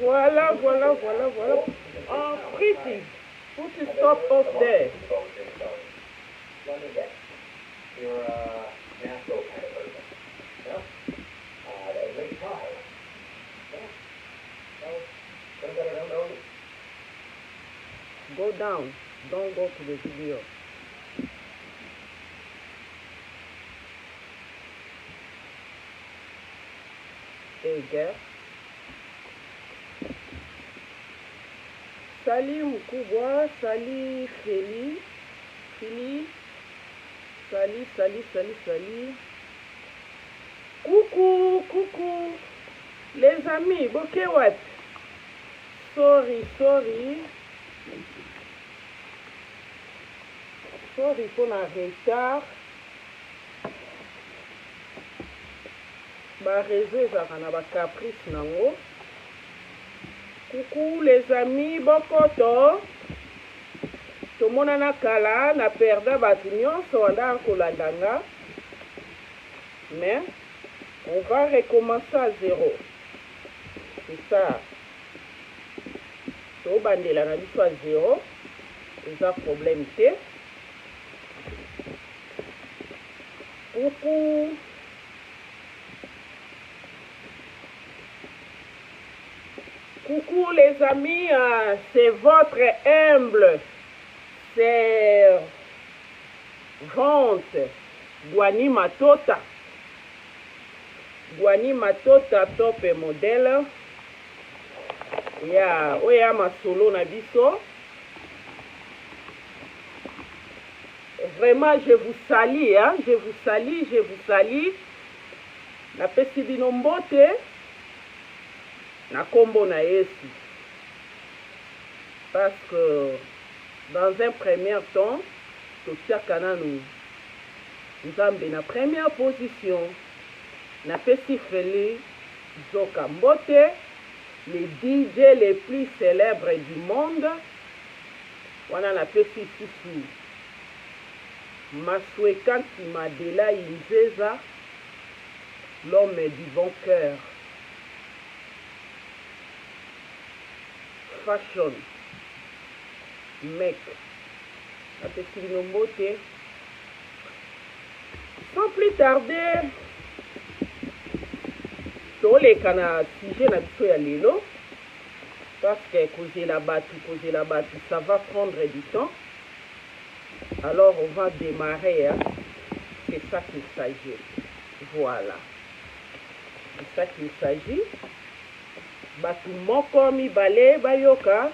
Voilà, voilà, voilà, voilà. Pretty. Put the stop off there. Let me guess. You're a natural kind of person. No? That would make you try. Yeah. No. Don't know. Go down. Don't go to the video. Hey, girl. Salut Mukubwa, salut Fili, salut. Coucou, les amis, bokeh what? Sorry pour la retard. Ba réseau ezaka na ba caprice nango. Coucou les amis, bokoto. Tomonana kala na perda batu nyonso wanda kolandanga. Mais on va recommencer à zéro. C'est ça. To bandela na biso à zéro. Eza problème te. Coucou. Coucou les amis, c'est votre humble servante Gwani Matota. Gwani Matota top modèle. Oya masolo na biso. Vraiment je vous salue, hein? Je vous salue. Na pesi bino mbote. Na kombo na Yesu. Parce que dans un premier temps, totiakana nous Nzambe na première position. Na pesi feli Zoka Mbote, les DJ les plus célèbres du monde. Wana na pesi susu Maswekanti Madela Inzeza, l'homme du bon cœur. Fashion mec apesi bino mbote. Sans plus tarder toleka na sujet na biso ya lelo parce que kozela batu ça va prendre du temps. Alors on va démarrer, hein? C'est ça qu'il s'agit. Voilà, c'est ça qu'il s'agit. Batu moko mibale bayoka,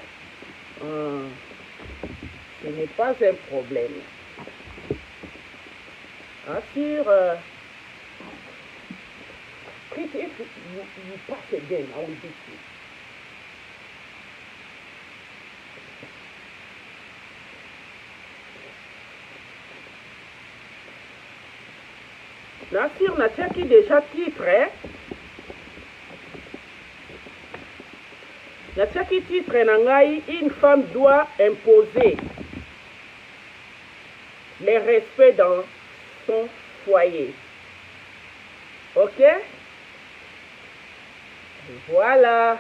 ce n'est pas un problème. Assure, if you pass again, I will beat you. Nassir natiaki déjà titre, hein? Natiaki titre nangai, une femme doit imposer le respect dans son foyer. Ok? Voilà.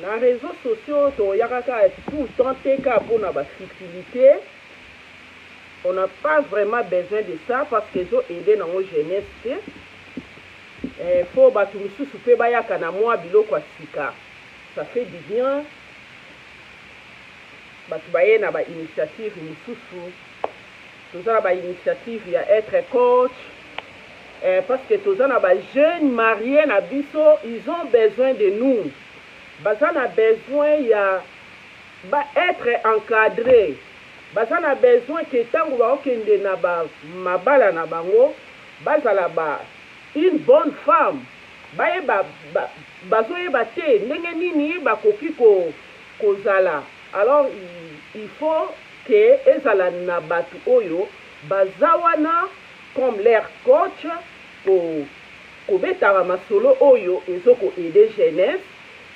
Dans les réseaux sociaux, tout le temps pour la facilité. On n'a pas vraiment besoin de ça parce que ils ont aidé dans nos jeunesse. Il faut que nous ça fait du bien. Il y a une initiative, initiative, il y a être coach. Parce que tous les jeunes mariés, ils ont besoin de nous. Ils ont besoin d'être encadrés. Baza na besoin que tango ba okende na ba mabala na bango bazala ba une bonne femme baye bazoye bate ndenge nini bakoki kozala. Alors il faut que ezala na batu oyo bazawana comme leur coach ko betara masolo oyo ezoko aider jeunesse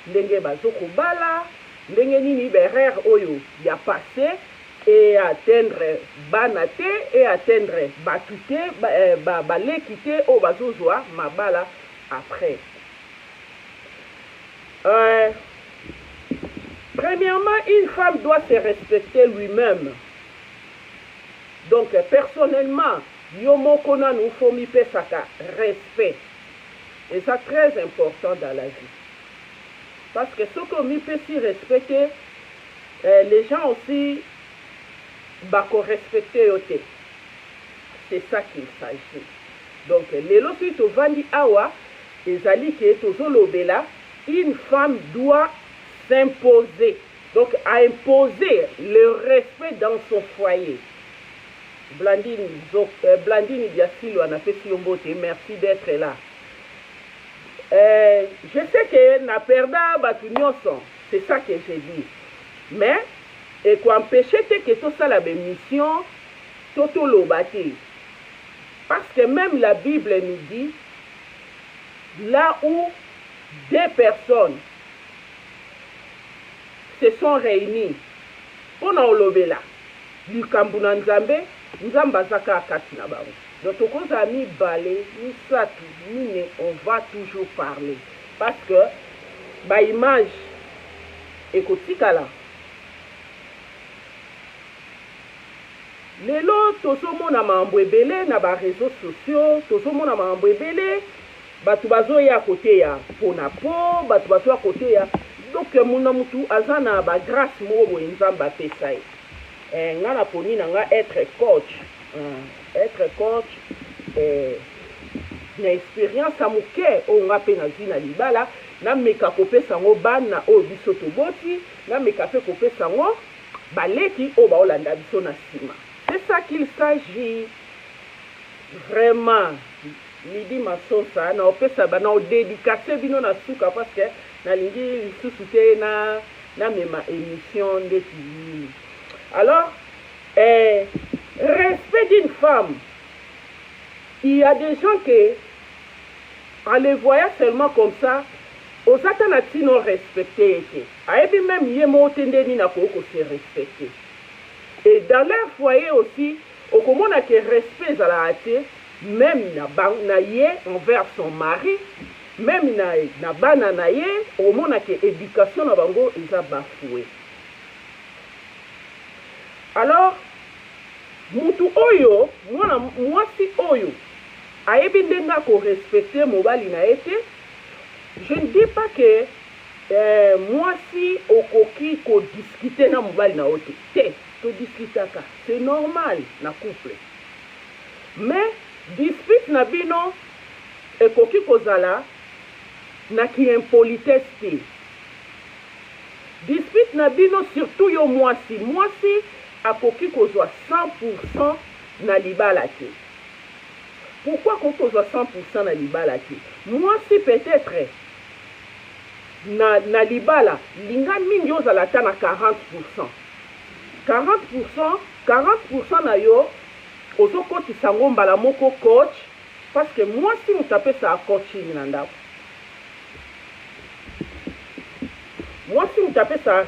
ndenge bazoko bala ndenge nini berere oyo ya passé et atteindre banate et atteindre batute balekite au bazozwa mabala après. Premièrement, une femme doit se respecter lui-même. Donc personnellement, yomoko na nous faut mi pesaka respect. Et ça très important dans la vie. Parce que ce qu'on mi peut si respecter, les gens aussi bako respecter yote. C'est ça qu'il s'agit. Donc les losi to vandi awa ezali ke tozolobela, une femme doit s'imposer. Donc à imposer le respect dans son foyer. Blandine Diasilo a fait si mbote, merci d'être là. Je sais que na perda batu nyonso, c'est ça que j'ai dit. Mais et quoi empêcher que tout ça la mission toto lobate. Parce que même la Bible nous dit là où deux personnes se sont réunies pour olobela likambuna nzambe nzamba zaka kati na bango. Donc tokoza mi balé ni satu mine, on va toujours parler parce que ba image ekotikala. Lelo tozomona mambo ebele na ba réseaux sociaux, tozomona mambo ebele batu bazoya côté ya pona po, batu bazoya côté ya donc muna mutu azana ba grâce mo nzamba pesai. Ngana poni nga être coach. Être coach na expérience amuke o nga pe na zina libala na meka kopesa ngo bana o biso to boti na meka pe kopesa ngo baleki o ba olanda biso na sima. C'est ça qu'il s'agit vraiment. Midi masosa na opesa bana o dédicacer bino na suka parce que na lingi susute na mema émission de TV. Alors respect d'une femme, il y a des gens qui en les voyant seulement comme ça aux attentes non respectés et puis même yemo tendeni na ko se respecter. Et dans leur foyer aussi, au comment on a que respect à la hâte, même na ye envers son mari, même na bana na ye, au moment on a que éducation na bango ils a bafoué. Alors, mutu oyo, moi si oyo, ayebi ndenga ko respecter mobali na ete, je ne dis pas que moi si okoki ko discuter na mobali na ote, to discutaka, c'est normal na couple. Mais dispute na bino ekoki kozala na ki impolitesse. Dispute na bino surtout yo mwasi akoki kozwa 100% na libala te. Pourquoi kozwa 100% na libala te? Mwasi peut-être na libala linga mingi ozala ta na 40%. 40% na yo ozokotisa ngo mbala moko coach parce que mwasi mutapesa coaching na ndako. Mwasi mutapesa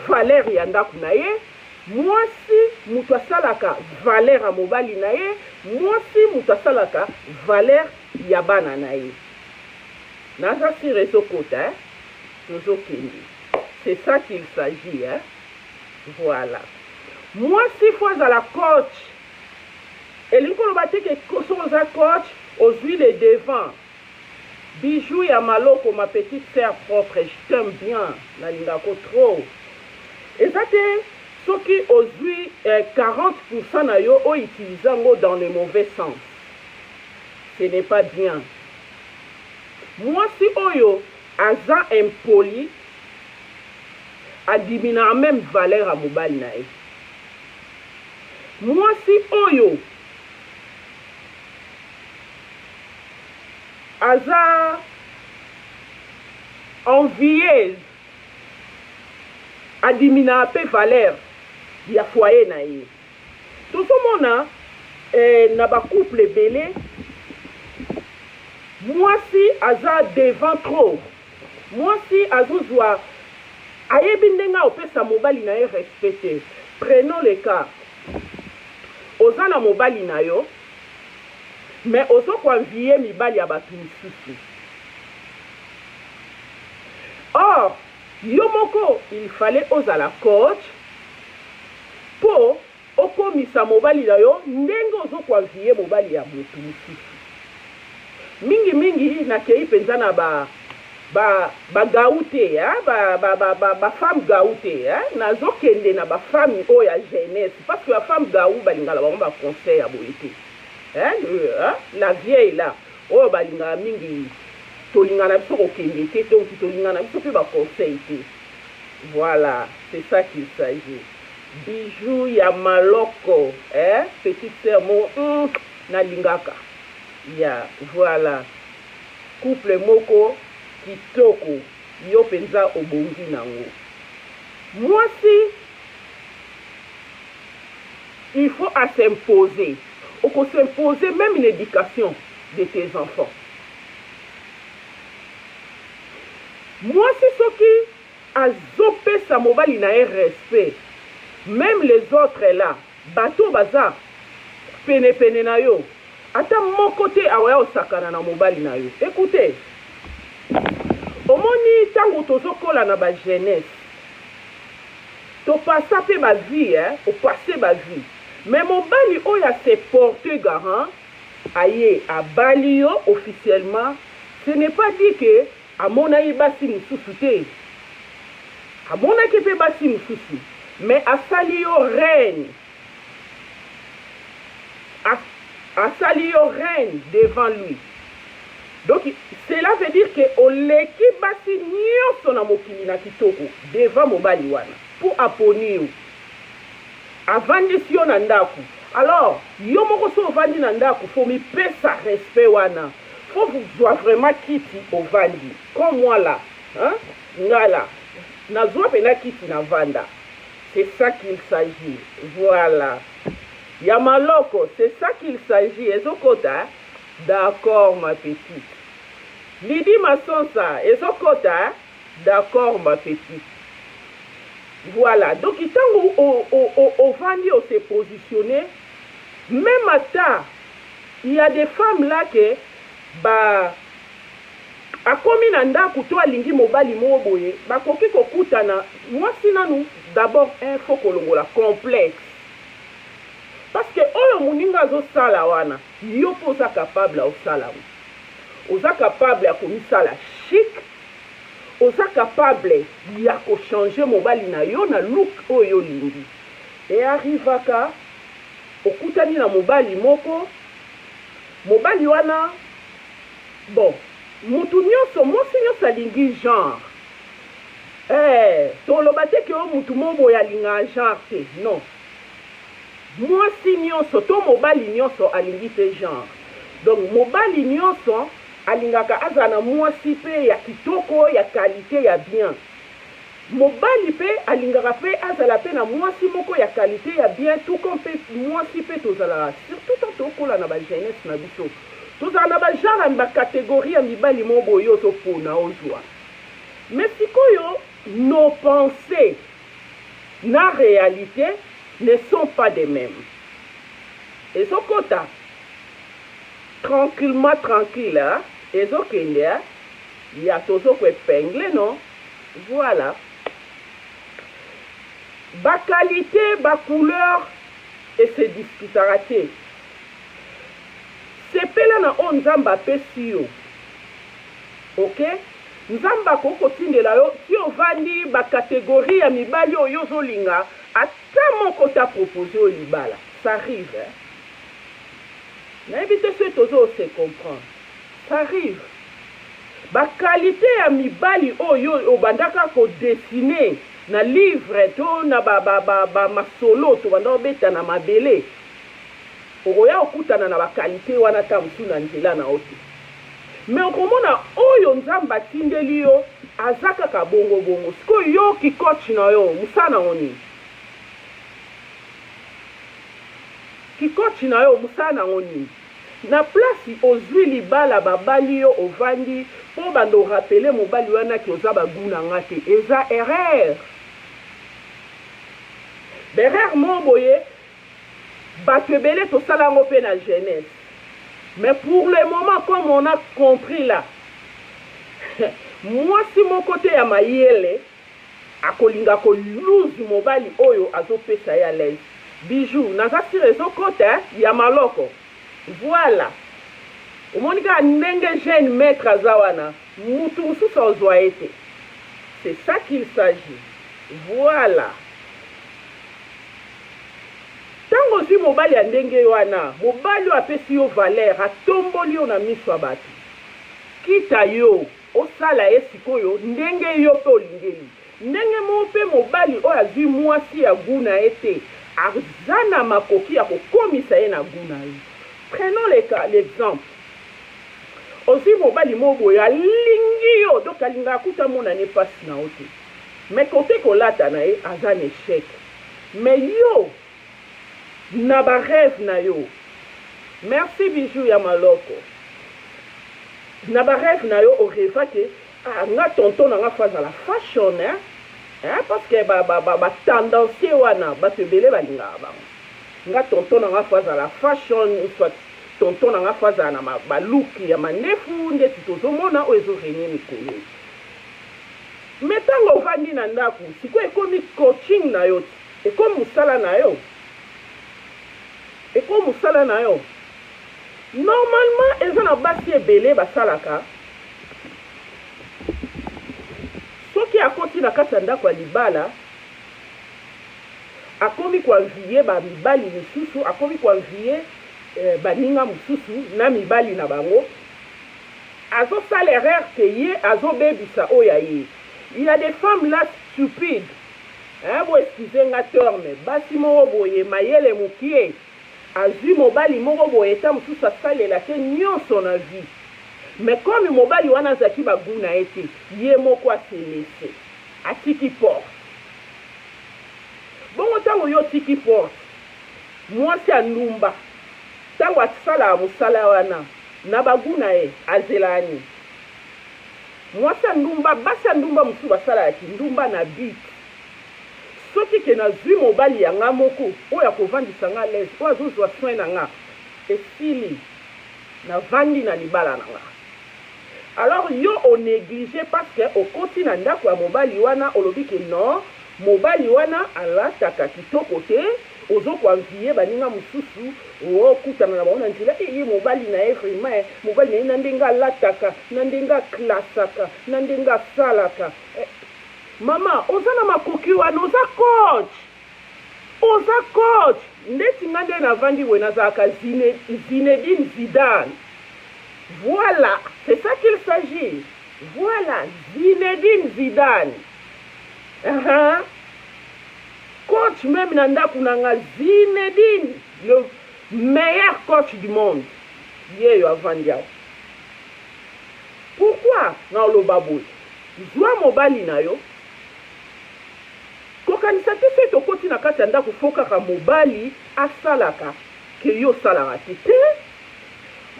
valeur ya ndako na ye, mwasi mutu asalaka valeur ya mobali na ye, mwasi mutu asalaka valeur ya bana na ye. Naza si réseau kota, c'est ça qu'il s'agit, hein? Voilà. Mwasi fois à la coach, et l'incolo bate que soza coach aux huiles devant. Bijou ya maloko, ma petite sœur propre, je t'aime bien, na lingako trop. Et ça c'est ce qui aujourd'hui 40% na yo o utilisant dans le mauvais sens. Ce n'est pas bien. Moi si oyo aza impoli adimina même valeur à mobile na e. Moi si oyo aza envieuse adimina pe valeur ya foyer na ye. Tout ce monde na ba couple belé. Moi si aza devant trop. Moi si azozwa ayebi ndenga opesa mobali na ye respecté. Prenons le cas ozana mobali na yo mais ozo konvie mibali ya batu misusu. Or yo moko il fallait ozala coach po okomisa mobali na yo ndenge ozo konvie mobali ya mutu misusu. Mingi nakei penza na ba gaute ba femme gaute nazo kende na ba femme o ya jeunesse parce que la femme gaou balingala ba conseil ya boyete la vieille là o balinga mingi tolingana biso ko kende te donc tolingana biso pe ba conseil te. Voilà, c'est ça qu'il s'agit. Bijou ya maloko petite sœur mo na lingaka ya voilà couple moko kitoko yo penza obongi nango. Moi si il faut à s'imposer, ou qu'on s'imposer même une éducation de tes enfants. Moi si ce qui a zopé sa mobile n'a un respect, même les autres là bateau bazar pene na yo ata mon côté awaya osakana na mobile na yo. Écoutez, omoni tango tozokola na ba jeunesse to passa pe ba vie au passé ba vie mais mobali oya se porter garant aye abali yo officiellement. Ce n'est pas dit que amona ibasi mususu te, amona ke pe basi mususu mais asali yo reine, asali yo reine devant lui. Donc cela veut dire que oleki basi nyonso na mokili na kitoko devant mobali wana pour aponi yo avandisi yo na ndaku. Alors yo moko so ovandi na ndaku faut mi pesa respect wana, faut vous doit vraiment kiti ovandi comme moi là ngala nazwa pena kiti na vanda. C'est ça qu'il s'agit. Voilà. Yamaloko, c'est ça qu'il s'agit. Ezokota, d'accord ma petite. Lydie Massonsa, Ezokota, d'accord ma petite. Voilà. Donc, il au vandi, on s'est positionné. Même à ça, il y a des femmes là que, akomi na ndaku to alingi mobali moboye bakoki kokutana mwasi nanu d'abord un faut kolongola complexe parce que oyo muninga zo sala wana yo poza capable au sala oza capable ya komisala chic, oza capable ya ko changer mobali na yo na look oyo lingi et arrivaka okutani na mobali moko mobali wana bon mutu nyonso mosi nyonso alingi genre toloba te ke o mutu moboye alinga genre te non, mwasi nyonso to mobali nyonso alingi te genre. Donc mobali nyonso alingaka aza na mwasi pe ya kitoko ya qualité ya bien, mobali pe alingaka pe azala pe na mwasi moko ya qualité ya bien tout comme pe mwasi pe tozala surtout tant tokola na ba jeunesse na biso tozala na ba genre ba catégorie ya mibali mobo yo to pona ozwa. Mais sikoyo nos pensées na réalité ne sont pas des mêmes. Et ce kota tranquillement tranquille et ce kende ya tozo ko épingler non. Voilà. Ba qualité, ba couleur et se discutera te. C'est pela na on nzamba pesi yo. OK? Nzamba koko tindela yo si ovandi ba catégorie ya mibali oyo zolinga ata moko ta proposé au libala. Ça arrive. Na éviter ce tozo se comprendre. Ça arrive. Ba qualité ya mibali oyo obandaka ko dessiner na livre to na ba masolo to banda obeta na mabele. Oya okutana na ba qualité wana ta msuna nzela na oti. Mais okomona oyo nzamba tindeli yo azaka ka bongo bongo. Siko yo ki coach na yo musana oni. Ki coach na yo musana oni. na place ozwi libala babali yo ovandi po bando rappeler mobali wana ki oza baguna nga te eza erreur derrière mo boye bato ebele tosala yango mpe na jeunesse mais pour le moment comme on a compris là mwasi moko te ya mayele akolinga koluzu mobali oyo azopesa ya l'aise bijou naza sire ezokota ya maloko voilà omoni kaka ndenge jeune maître aza wana mutu mosusu ozwa ye te c'est ça qu'il s'agit voilà ntango ozwi mobali ya ndenge wana mobali oyo apesi yo valeur atomboli yo na miso ya bato kita yo osala ye sikoyo ndenge yo mpe olingeli ndenge moko mpe mobali oyo azwi mwasi ya guna ye te aza na makoki ya kokomisa ye na guna ye prenons l'exemple ozwi mobali moko boye alingi yo donc alingaka akuta monane mpasi na yo te mais kote kolata na ye aza na échec mais yo na barêve na yo merci bijou ya maloko na barêve na yo oreva ke nga tonton nanga fo azala fashion parce que batendancier wana bato ebele balingaka bango nga tonton nanga fo azala fashion soit tonton nanga fo azala na baluki ya manefu ndeti tozomona oyo ezorenie mikolo me ntango ovandi na ndako sikoyo ekomi coaching na yo ekomi mosala na yo ekomi mosala na yo normalement eza na basi ebele basalaka soki akoti na kati ya ndako ya libala akomi koanvie bamibali misusu akomi koanvie baninga mosusu na mibali na bango azosala erreur ke ye azobebisa oyo ya ye il y a des femmes là stupides bo excuse nga terme basi moko boye mayele mokie azwi mobali moko boye ta mosusu asalela te nyonso na vie mais comme mobali wana azalaki baguna ye te ye moko aselese atiki porte bongo ntango yo otiki porte mwasi andumba ntango asalaka mosala wana na baguna ye azelani mwasi andumba basi andumba mosusu basalaki ndumba na bit soki ke nazwi mobali yanga moko oyo akovandisa nga lese oyo azozwa soin na nga esili navandi na libala na nga alors yo onéglige parce que okoti na ndako ya mobali wana olobi ke non mobali wana alataka kitoko te ozokoanvie baninga mosusu okutana na bango na nzela ye mobali na ye vraiment mobali na ye na ndenge alataka na ndenge aklasaka na ndenge asalaka mama oza na makoki wana oza coach ndeti nga nde navandi we nazalaka Zinedine Zidane voilà c'est ça qu'il s'agit voilà Zinedine Zidane coach même na ndako na nga Zinedine le meilleur coach du monde yeyo avandi awa pourquoi na oloba boye zwa mobali na yo kokanisa te se tokoti na kati ya ndako fo kaka mobali asalaka ke yo osalaka te te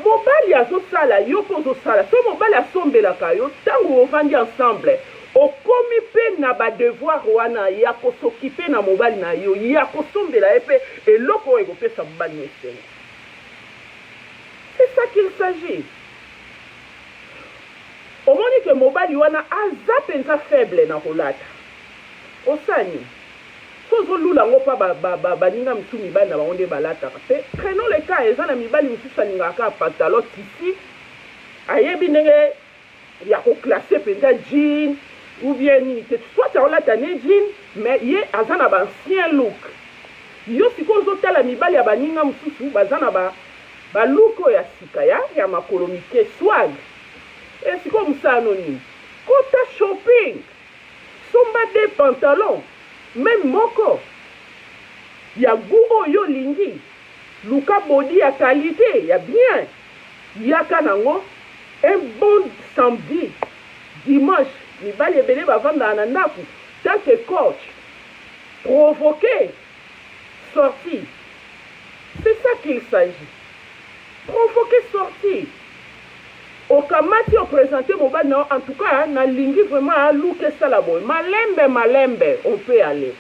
mobali azosala yo mpo ozosala so mobali asombelaka yo ntango ovandi ensemble okomi mpe na badevoir wana ya kosokipe na mobali na yo ya kosombela ye mpe eloko oyo ekopesa mobali na esengo c'est ça qu'il s'agit omoni ke mobali wana aza mpenza faible na kolata osani tozolula ngo mpa baninga mosusu mibali na bango nde balataka mpe prenons le cas eza na mibali mosusu alingaka pantalon tisi ayebi ndenge ya koklase mpenza jean ou bien nini te soit aolata ne jean mais ye aza na baancien look yo sikoyo ozotala mibali ya baninga mosusu baza na balook oyo ya sika ya makolo mike swag e sikoyo mosala nini kota shopping somba de pantalon même moko ya goût oyo lingi luka body ya qualité ya bien yaka nango un bon samedi dimanche mibali ebele bavandaka na ndako tant que coach provoquer sortie c'est ça qu'il s'agit provoquer sortie. Okamati o présenter mobile non, en tout cas na lingi vraiment à louke salabo. Malembe, on peut aller.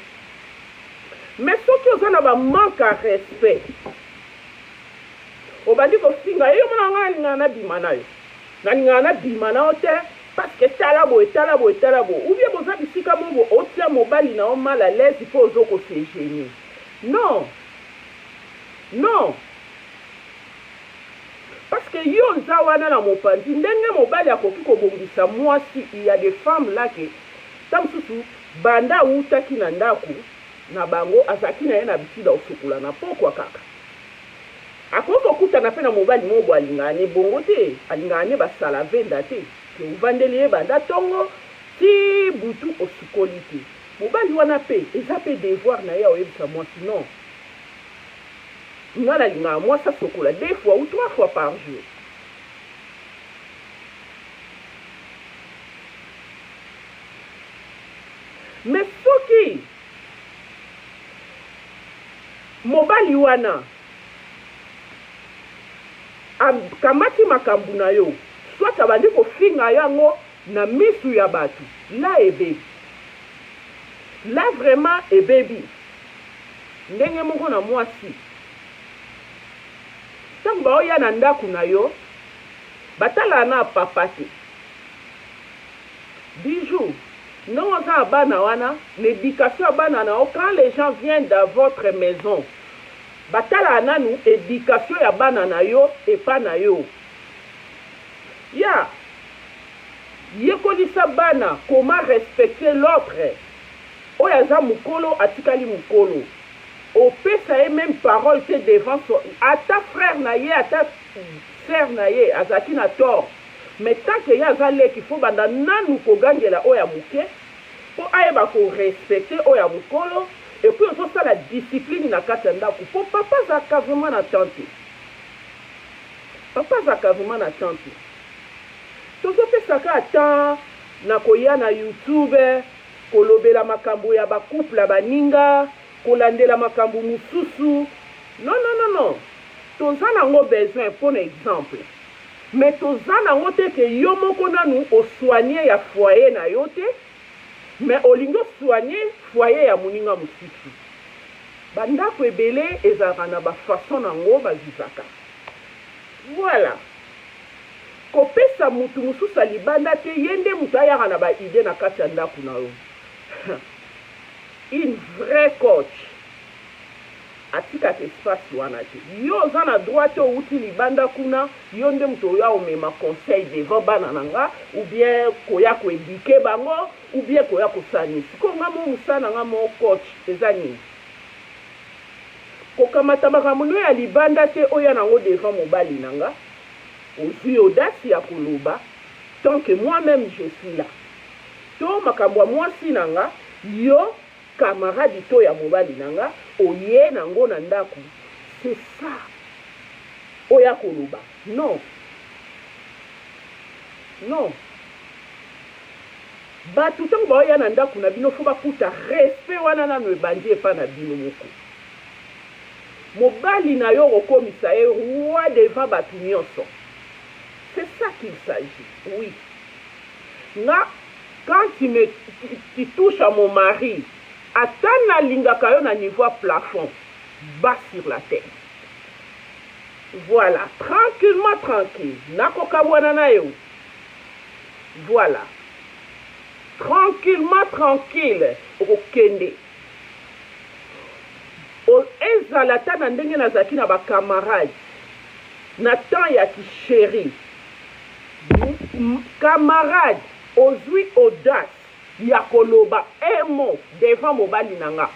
Mais ce qui a un manque à respect. On va dire que si on a bimana yo. Na bimana ote parce que talabo. Ou bien vous avez dit que vous avez mobile na mal à l'aise, il faut que c'est gêné. Non. Parce que yo zawana na mopanzi ndenge mobali akoki kobongisa mwasi, il y a des femmes là que tamsusu banda utaki na ndaku na bango azaki na ye na bitida osukula na pokwa kaka akoko kuta na pe na mobali mobo alingane bongo te alingane basala venda te ke uvandeli ye banda tongo ti butu osukoli te mobali wana pe eza pe devoir na ye oyebisa mwasi non. Moi, ça se coule 2 fois ou 3 fois par jour. Mais ce qui mobali wana kamati makambu na yo soit abandi kofinga yango na misu ya batu la ebebi la vraiment ebebi ndenge moko na mwasi tango baoya na ndaku na yo batala na papa te bijou non oza bana wana l'éducation bana na quand les gens viennent dans votre maison batala nanu éducation ya bana na yo et pas na yo ya yekolisa bana comment respecter l'autre oyo aza mukolo atikali mukolo opesa ye même parole te devant son ata frère na ye ata sœur na ye azaki na tort mais tant que ye aza leki fo banda nanu kogangela oyo ya muke mpo ayeba korespecte oyo ya mukolo epuis ozosala discipline na kati ya ndako mpo papa azalaka vraiment na tante tozopesaka ata na koya na youtube kolobela makambo ya bakouple ya baninga kolandela makambo mususu non toza nango besoin pour exemple mais toza nango te ke yo moko nanu osoigne ya foyer na yo te mais olingi osoigne foyer ya moninga mosusu bandako ebele ezalaka na bafason nango bazizaka voilà kopesa mutu mosusu alibanda te ye nde moto ayaka na baide na kati ya ndako na yo une vraie coach atikaka espace wana te yo oza na droit te outi libanda kuna yo nde moto oya omema conseil devant bana na nga ou bien koya koedike bango ou bien koya kosanisi sikoyo nga mo mosala na nga mo coach eza nini kokamata makambo no ya libanda te oya nango devant mobali na nga ozwi audace ya koloba tant que moi-même je suis là to makambo ya mwasi na nga yo camarade to ya mobali nanga oye nango na ndaku c'est ça oya koloba non batu tango baoya na ndaku na bino fo bakuta respect wana nano ebandi epa na bino moko mobali na yo okomisa ye roi devant batu nyonso c'est ça qu'il s'agit oui nga quand tu touches à mon mari atana lingaka yo na niveau plafond bas sur la tête voilà tranquille nakokabwana na yo voilà tranquille okokende ezala ta na ndenge nazalaki na bacamarade na temps ya kisheri camarade ozwi audace ya koloba emo devant mobali nanga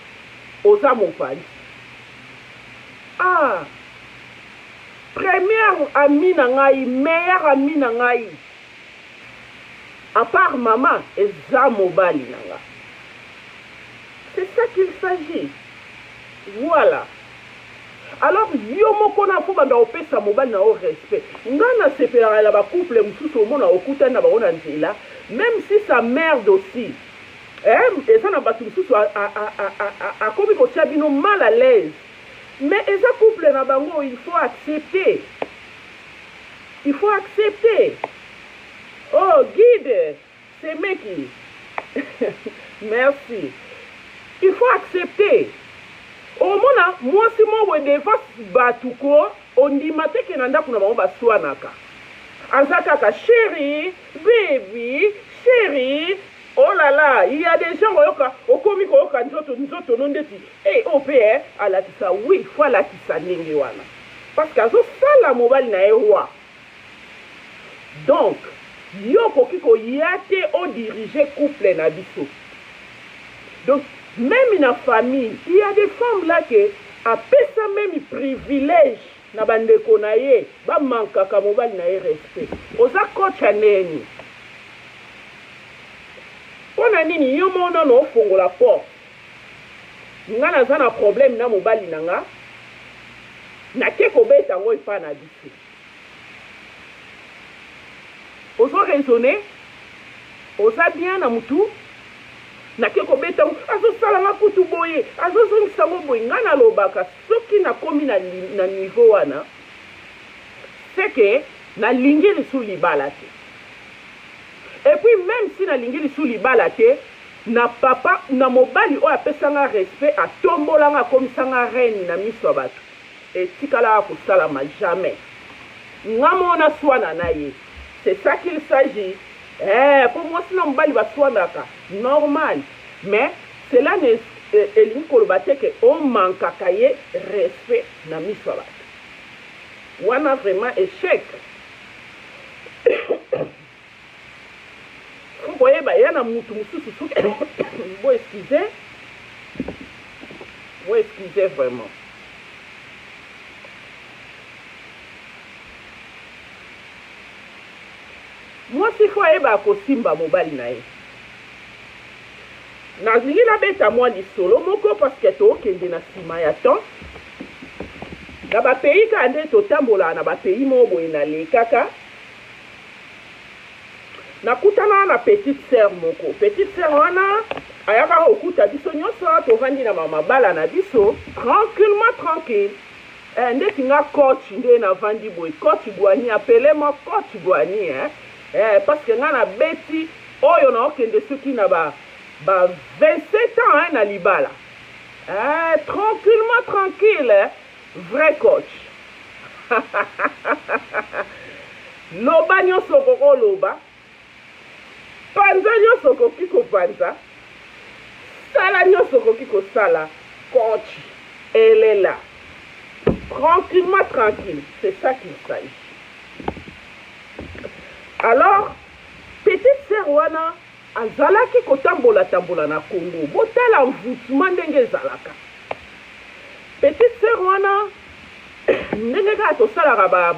oza mopali première ami na ngai meilleur ami na ngai à part maman eza mobali nanga c'est ça qu'il s'agit voilà alors yo moko na fo banda opesa mobali na o respect nga na sepelaka na bacouple mosusu omona okutani na bango na nzela même si sa merde aussi eza na bato mosusu akomi kotia bino mal à l'aise mais eza couple na bango il faut accepter il faut accepter. Oh, guide, c'est meki. Merci. Il faut accepter. Au moins, moi, si moi, je devais battre, on dit que nanda kuna ba swanaka. Azakaka, chérie, baby, chérie. Oh là là, il y a des gens au comique au canzoto non deti. Et au père, à la tissa, oui, il faut la tissa nengewana. Parce que ça la mobile na roi. Donc, yo kokiko yate o diriger couple na biso. Donc, même dans la famille, il y a des femmes là qui après ça même privilège na bandeko na ye, ba manka ka mobile na respect. Oza coach aneni. Pona nini yo mona no fongo la porte. Nga na za na problème na mobile nanga. Na ke ko beta ngo ifa na biso. Ozo raisonner. Oza bien na mutu. Na ke ko beta azo sala nga kutu boye. Azo zongisa ngo boye nga na lobaka soki na komi na niveau wana. C'est que na lingi lisu libala te. Et puis même si na lingi lisu libala te, na papa na mobali o apesanga respect a tombolanga komisanga reine na miso bato. Et tikala ko salama jamais. Ngamona swana na ye. C'est ça qu'il s'agit. Pour moi si na mobali ba swanaka normal, mais cela ne elingi kolobate que on manque kaye respect na miso bato. Wana vraiment échec. Vous voyez, il y a un moutou vous excusez. Vous excusez vraiment. Moi, si vous voyez, Simba mobile nae. Nazili la bête à moi du solo, moko parce que to kende na sima ya temps. Na ba pays ka ande to tambola na ba pays mo boye na le kaka. Nakutana na petite sœur moko. Petite sœur wana ayaka okuta biso nyonso tovandi na mama bala na biso tranquillement tranquille. Ndeti nga coach nde na vandi boy. Coach Gwani appelez-moi coach Gwani parce que nga na beti oyo na okende soki na ba 27 ans na libala. Tranquillement tranquille. Vrai coach. Loba nyonso koko loba. Panza nyonso koki kopanza. Sala nyonso koki kosala. Coach, elle est là. Tranquillement tranquille. C'est ça qu'il s'agit. Alors, petite sœur wana azalaki kotambola tambola na Congo. Botala mvutuma ndenge zalaka. Petite sœur wana ndenge ka tosalaka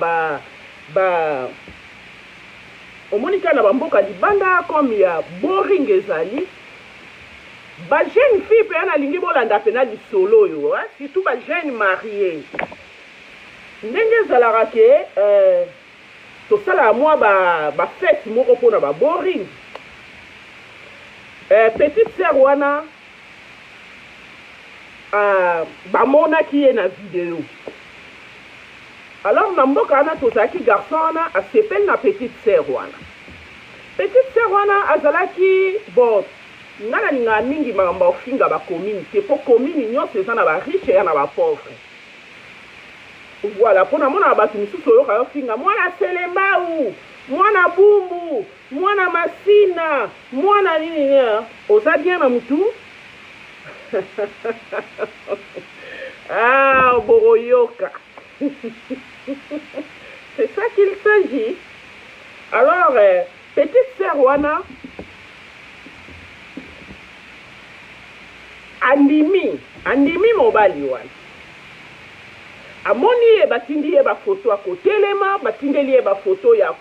omonika na bamboka libanda comme ya boring ezali ba jeune fille pe ana lingi bolanda pena lisolo yo surtout ba jeune marié ndenge ezalaka ke tosala mwa ba fête moko mpona ba boring petite sœur wana bamonaki ye na vidéo. Alors na mboka wana tozalaki garçon wana asepeli na petite sœur wana. Petite sœur wana azalaki bon nga na linga mingi makambo ofinga ba commune te po commune nyonso eza na ba riche ya na ba pauvre. Voilà, pona mona bato misusu oyo ka ofinga mwana Selembau, mwana Bumbu, mwana Masina, mwana nini oza bien na mutu. Boroyoka. C'est ça qu'il s'agit. Alors, petite sœur wana andimi mobali wana. Amoni ye batindi ye ba photo ya kotelema, batindeli ye ba photo ya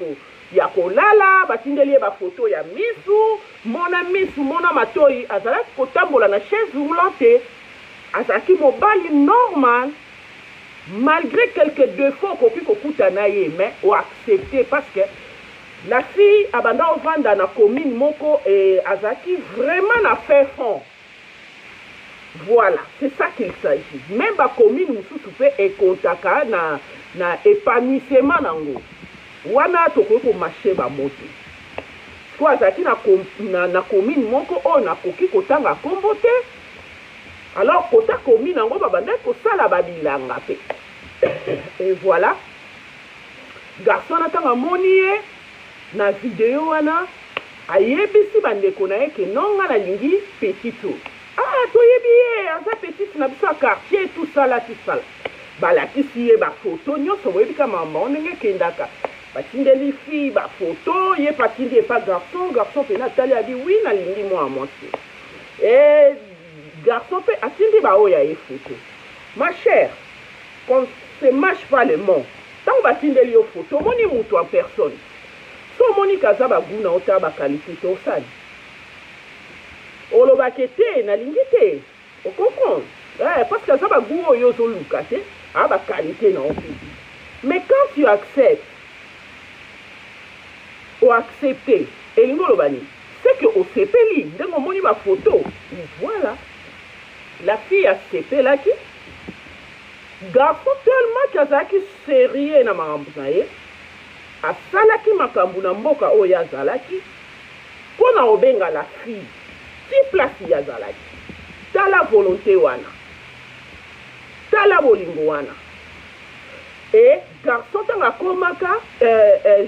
kolala, batindeli ye ba photo ya misu, mona matoi azalaki kotambola na chaise roulante. Azalaki mobali normal. Malgré quelques défauts qu'on peut écouter, mais ou accepter parce que la fille abanda au vent dans la commune moko et azaki vraiment n'a fait fond. Voilà, c'est ça qu'il s'agit. Même la commune nous peut et contaka na épanouissement nango. wana tokoki komarche bamoto po azalaki na commune moko oyo nakoki kotanga kombo te. Alors kota commune yango babandaki kosala babilanga pe. Et voilà, garçon natanga amoni ye na video wana ayebisi bandeko na ye ke nonga nalingi petite. Toyebi ye aza petite na biso ya quartier tout ça balakisi ye bafoto nyonso boyebi ka mama ndenge kendaka batindeli fille bafoto ye patindi epa garçon mpe natali abi wi nalingi mwa mwasi e garçon mpe atindi baoyo ye foto. Ma chère, qu'on se mâche pas le mot ntango batindeli yo foto omoni mutu en personne so omoni kaza baguna ota bakalite te osali olobaki te nalingi te okomprendre parce que aza bagu oyo ozoluka te bakalite na ope. Mais quand tu acceptes ou accepter elingi oloba nini c'est que osepeli ndenge omoni bafoto. Voilà, la fille asepelaki garçon tellement kazalaki sérieux na makambo na ye asalaki makambo na mboka oyo azalaki mpo na obenga la fille ti place ya azalaki. Tala volonté wana, tala bolingo wana. Et garçon ntango akomaka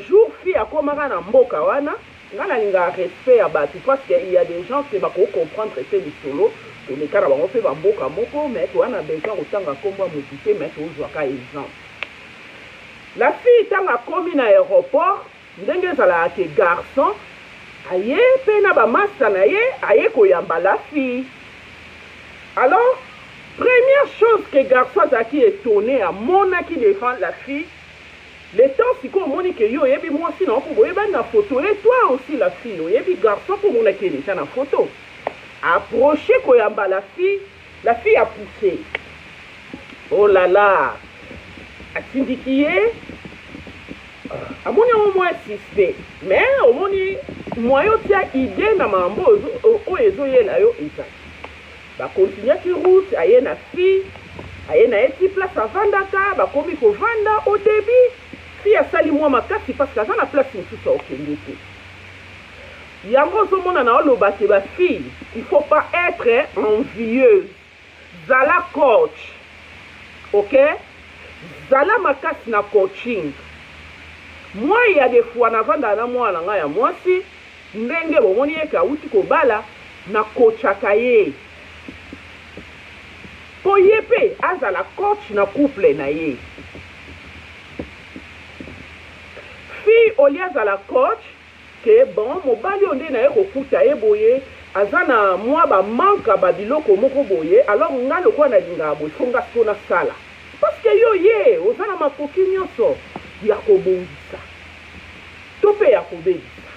jour fille akomaka na mboka wana nga nalinga respect ya bato parce que il y a des gens que bako comprendre te lisolo toleka na bango mpe bamboka moko mais towana besoin kotanga kombo ya motu te mais tozwaka exemple. La fille ntango akomi na aéroport ndenge ezalaka ke garçon aye mpe na bamasta na ye aye koyamba la fille. Alors première chose que garçon azalaki étonné amonaki devant la fille le temps siko omoni ke yo oyebi mwasi na oko boyebani na photo et toi aussi la fille oyebi garçon mpo omonaki déjà na photo approché koyamba la fille a poussé. Oh là là, atindiki ye amoni yango mwa suspect mais omoni mwayo tia idée na mambo oyo ezoyela yo ezali. Bakontinuaki route aye na fille aye na ye ti place avandaka bakomi kovanda au début fille asali mwa makasi parce que aza na place mosusu akokende te. Yango ozomona na oloba ke bafille il faut pas être envieuse. Zala coach, ok? Zala makasi na coaching. Moi il y a des fois navanda na mwana nga ya mwasi ndenge bomoni ye ka uti kobala na coachaka ye po ye pe azala coach na couple na ye. Fille oli azala coach ke bon mobali onde na ye kokuta ye boye aza na mwa bamanka babiloko moko boye alors nga lokola nalingaka boye fonga siko nasala parce que yo ye oza na makoki nyonso ya kobongisa to mpe ya kobebisa.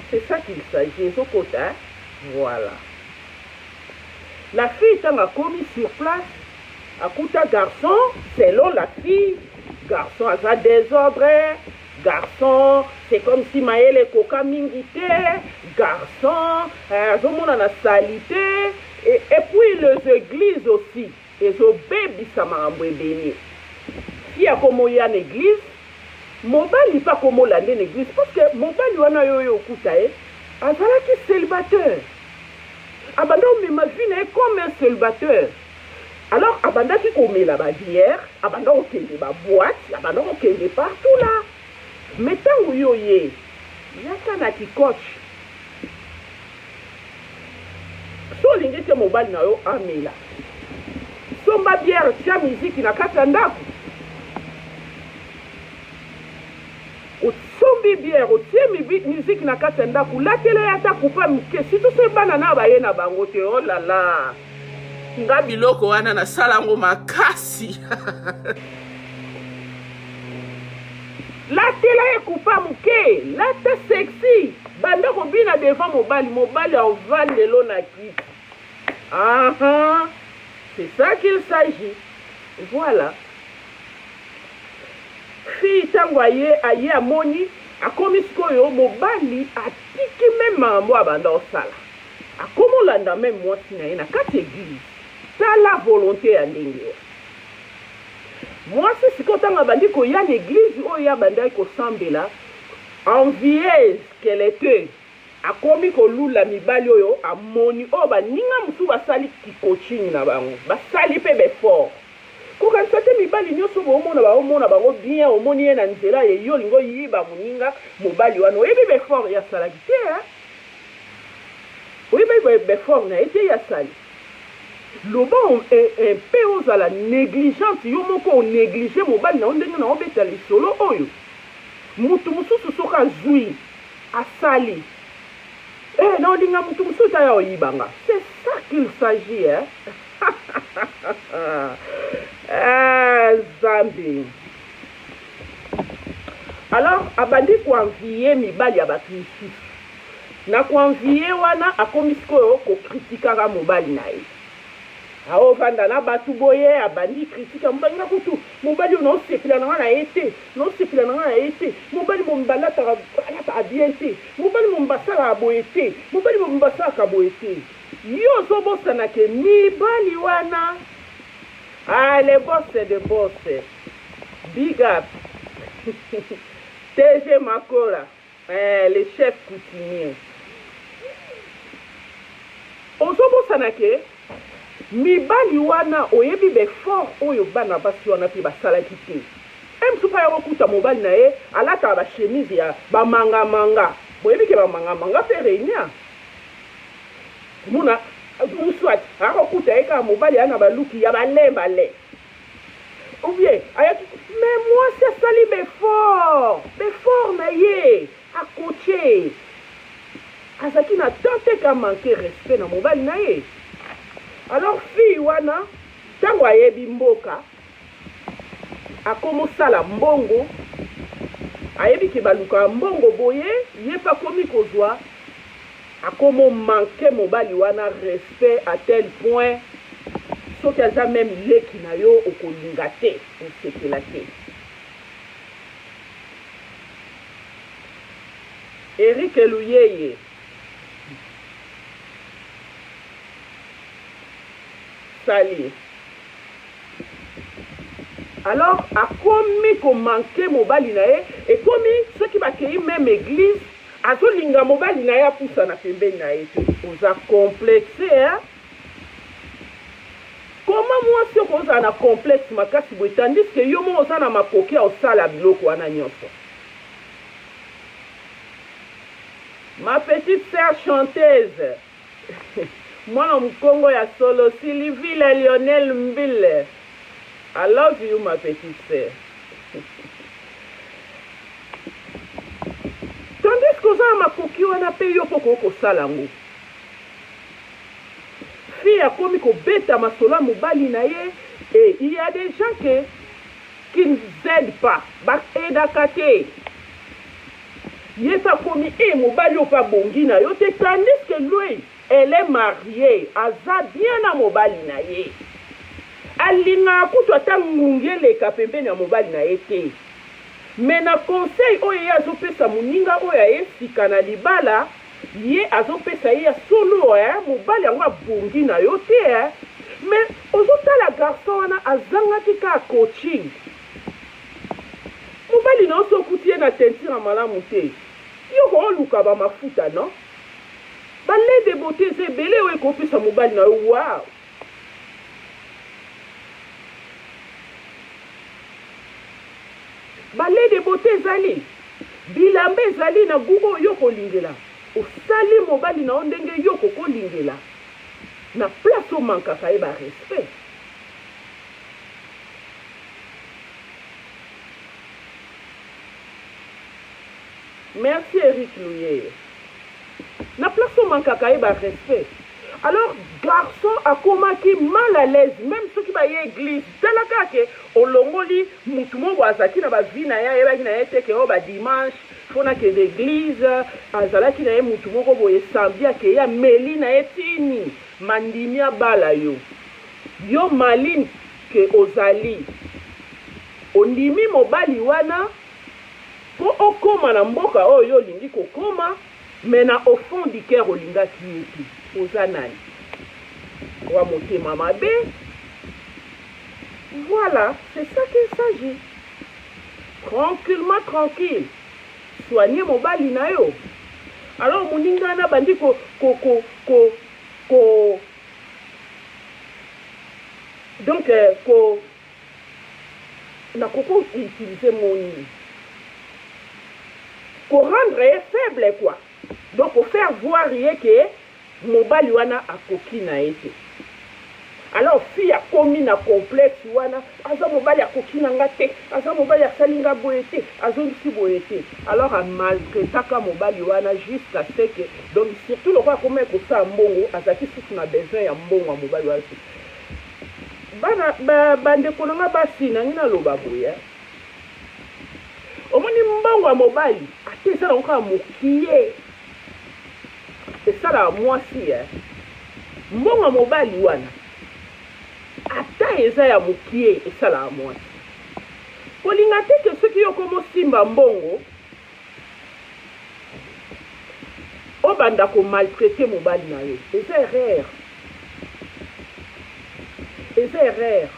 C'est ça qu'il s'agit ezokota. Voilà, la fille tant a commis sur place akuta garçon selon la fille garçon aza désordre garçon c'est comme si mayele koka mingi te garçon azomona na salité et puis les églises aussi ezobebisa makambo ebele. Si akomoya na église mobali pa komolanda na église parce que mobali wana yo okuta ye azalaki célibataire abanda omema vie na ye comme un célibataire. Alors abandaki komela babière abanda kokende baboite abanda kokende partout là. Mais ntango yo ye yaka na kikoche so olingi te mobali na yo amela somba bière tia miziki na kati ya ndako osombi bière otie miziki na kati ya ndako latela ye ata kupa moke surtout so bana na baye na bango te. Oh là là, nga biloko wana nasala yango makasi. Latela ye kupa moke lata sexy banda kobina devant mobali avandelo na kiti. C'est ça qu'il s'agit. Voilà, fille tango aye amoni akomi sikoyo mobali atiki meme mambo abanda osala akomi olanda meme mwasi na ye na kati église. Tala volonté ya ndenge mwasi sikotanga bandi koya na église oyo ya bandaki kosambela envieuse qu'elle était akomi kolula mibali oyo amoni oyo baninga mosusu basali kikochini na bango basali mpe befort kokanisa te mibali nyonso baomona bango bien omoni ye na nzela yeyo olingo yiba moninga mobali wana oyebi befort yasalaki te oyebi befort na ye te yasali loba mpe ozala négligente yo moko onéglige mobali na yo ndenge na obeta lisolo oyo mutu mosusu soki azwi asali na olinga mutu mosusu taya oyibanga c'est ça qu'il s'agit Zambi. Alors abandi koenvie mibali ya bakristu na koenvie wana akomi sikoyo kokritikaka mobali na ye aovanda na batu boye abandi kritika mobali nga kutu mobali oyo naosepela na nga na ye te naosepela na nga na ye te mobali mombalataka bien te mobali mombasalaka boye te mobali mombasalaka boye te yo ozobosana ke mibali wana les boss de boss big up TG Makola les chefs coutumiers ozobosana ke mibali wana oyebi befort oyo bana basi wana mpe basalaki te msupa ya kokuta mobali na ye alataka bachemise ya bamangamanga boyebi ke bamangamanga mpe réunia muna muswati akokuta ye kaka mobali ya na baluki ya balembale ou bien ayaki mais mwasi asali befort na ye akoche azalaki na tante ka manke respect na mobali na ye alors fille wana ntango ayebi mboka akomosala mbongo ayebi ke balukaka mbongo boye ye mpe akomi kozwa akomo manke mobali wana respect à tel point soki aza meme leki na yo okolinga te osepela te Eric Eluyeye sali alors akomi komanke mobali na ye ekomi soki bakei meme église azolinga mobali na ye apusana pembeni na ye te oza complexe koma mwasi oko ozala na complexe makasi boye tandis ke yo mo oza na makoki ya osala biloko wana nyonso ma petite sœur chanteuse mwana mkongo ya solo Sylvie Lionel Mbile I love you ma petite sœur tandis koza na makoki wana mpe yo mpo kokosala ngo fille akomi kobeta masolo ya mobali na ye et il y a des gens qui ne aident pas baedaka te ye mpe akomi mobali oyo mpe abongi na yo te tandis que lui elle est mariée aza bien na mobali na ye alingaka kutu ata ngungi eleka pembeni ya mobali na ye te me na conseil oyo ye azopesa moninga oyo aye sika na libala ye azopesa ye ya solo mobali yango abongi na yo te me ozotala garçon wana azangaki ka coaching mobali na yo sokuti ye na tentire malamu te yo kooluka bamafuta non balait de beauté eza ebele oyo ekopesa mobali na yo wow balait de beauté ezali bilamba ezali na gu oyo yo kolingela osali mobali na yo ndenge yo kokolingela na place omankaka ye barespect merci Eric Louyeye na place omankaka ye barespect alors garçon akomaki mal à l'aise même soki baye église talaka ke olongoli mutu moko azalaki na bavi na ye ayebaki na ye te ke oyo badimanche mpona kende église azalaki na ye mutu moko boye sambi ake ye ameli na ye tini mandimi abala yo yo maline ke ozali ondimi mobali wana mpo okoma na mboka oyo yo olingi kokoma me na au fond du cœur olingaki ye te oza nani wa motema mabe Voilà, c'est ça qu'il s'agit. Tranquillement, tranquille. Soignez mon bali na yo. Alors, mon ingana bandi donc, na koko utiliser mon pour rendre faible quoi. Donc, pour faire voir que mon bali wana a koki na été. Alors, fille a commis na complexe wana, aza mobali a koki na ngate, aza mobali a salinga boyete, azo nisi boyete. Alors, a maltraitaka mobali wana jusqu'à ce que, donc surtout le roi comme ko sa mbongo, azaki sous na besoin ya mbongo mobali wana. Bande kolanga basi na ngina loba boya. Omoni mbongo mobali, ate ça donc mokié. Et ça la moi si mbongo mobali wana. Ata eza ya mokie esala mwasi kolinga te ke soki yo komo simba mbongo obanda ko maltraiter mobali na yo eza erreur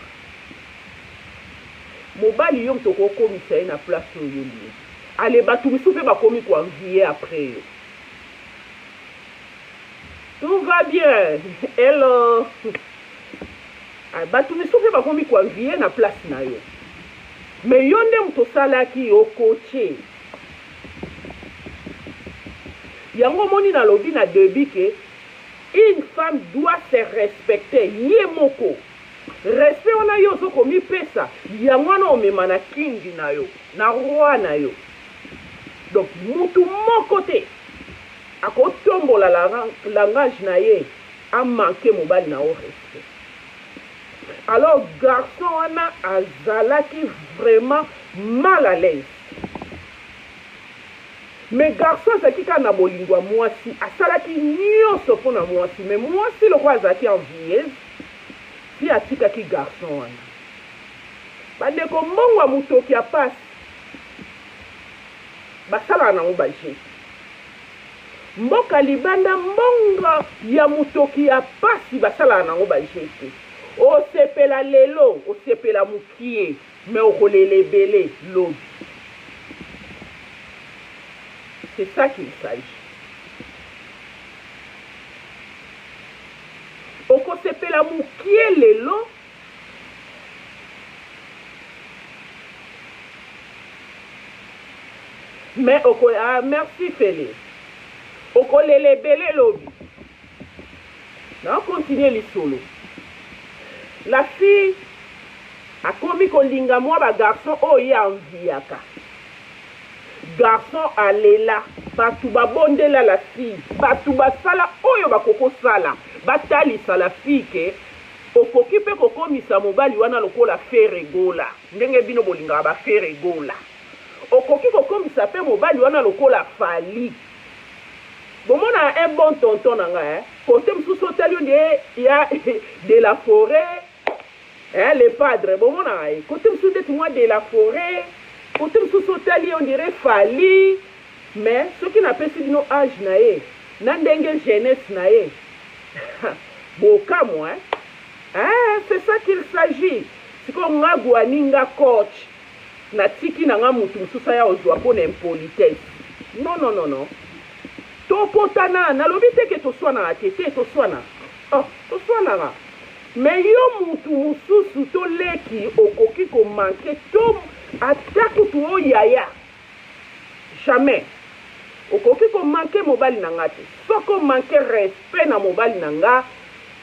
mobali yo mtoko komisa ye na place oyo liye ale batu misu mpe bakomi koanvie après yo tout va bien hello batu misu mpe bakomi koanvie na place na yo mais yo nde moto osalaki yo coache yango moni nalobi na début ke une femme doit se respecter ye moko respect wana yo ozokomi pesa yango wana omema na kingi na yo na roi na yo donc mutu moko te akotombola langage na ye amanke mobali na yo respect. Alors, garçon, on a azalaki vraiment mal à l'aise. Mais garçon, c'est qui a bolingwa moi si, asalaki nyonso pona moi si, mais moi si le roi azaki en vieuse, si atika ki garçon on a. Bande ko mbongwa mutoki a passe. Basala na ubaje. Mboka libanda mbonga ya mutoki a passe basala na ubaje. Osepela lelo, osepela mukie, mais okolele belé lobi. C'est ça qu'il s'agit. Okosepela mukie lelo, mais merci Félix. Okolele belé lobi. On continue les solos. La fille a commis kolinga moi ba garçon oye enviaka. Garçon alela, batu ba bondela la fille, batu ba sala oyo ba koko sala, batali sala fille ke okoki pe kokomisa mobali wana lokola fere gola. Ndenge bino bolinga ba fere gola. Okoki kokomisa pe mobali wana lokola fali. Bomona un bon tonton nanga côté msusu hôtel il y a de la forêt. Les padres, bon, mon aïe, côté moi de la forêt, côté on dirait Fali, mais ce qui n'a pas si nos âge naé, n'andenge jeunesse naé, boka moi, c'est ça qu'il s'agit. C'est comme nga guaninga coach, na tiki na nga mutu msusa ya ozwa po na impolitesse. Non, non, non, non. To potana, na lobite ke to swana atete, to swana. Oh, to swana. Mais yo mutu mususu to leki okoki ko manke to ataku to oyaya. Jamais. Okoki ko manke mobali nanga te. Soko manke respect na mobali nanga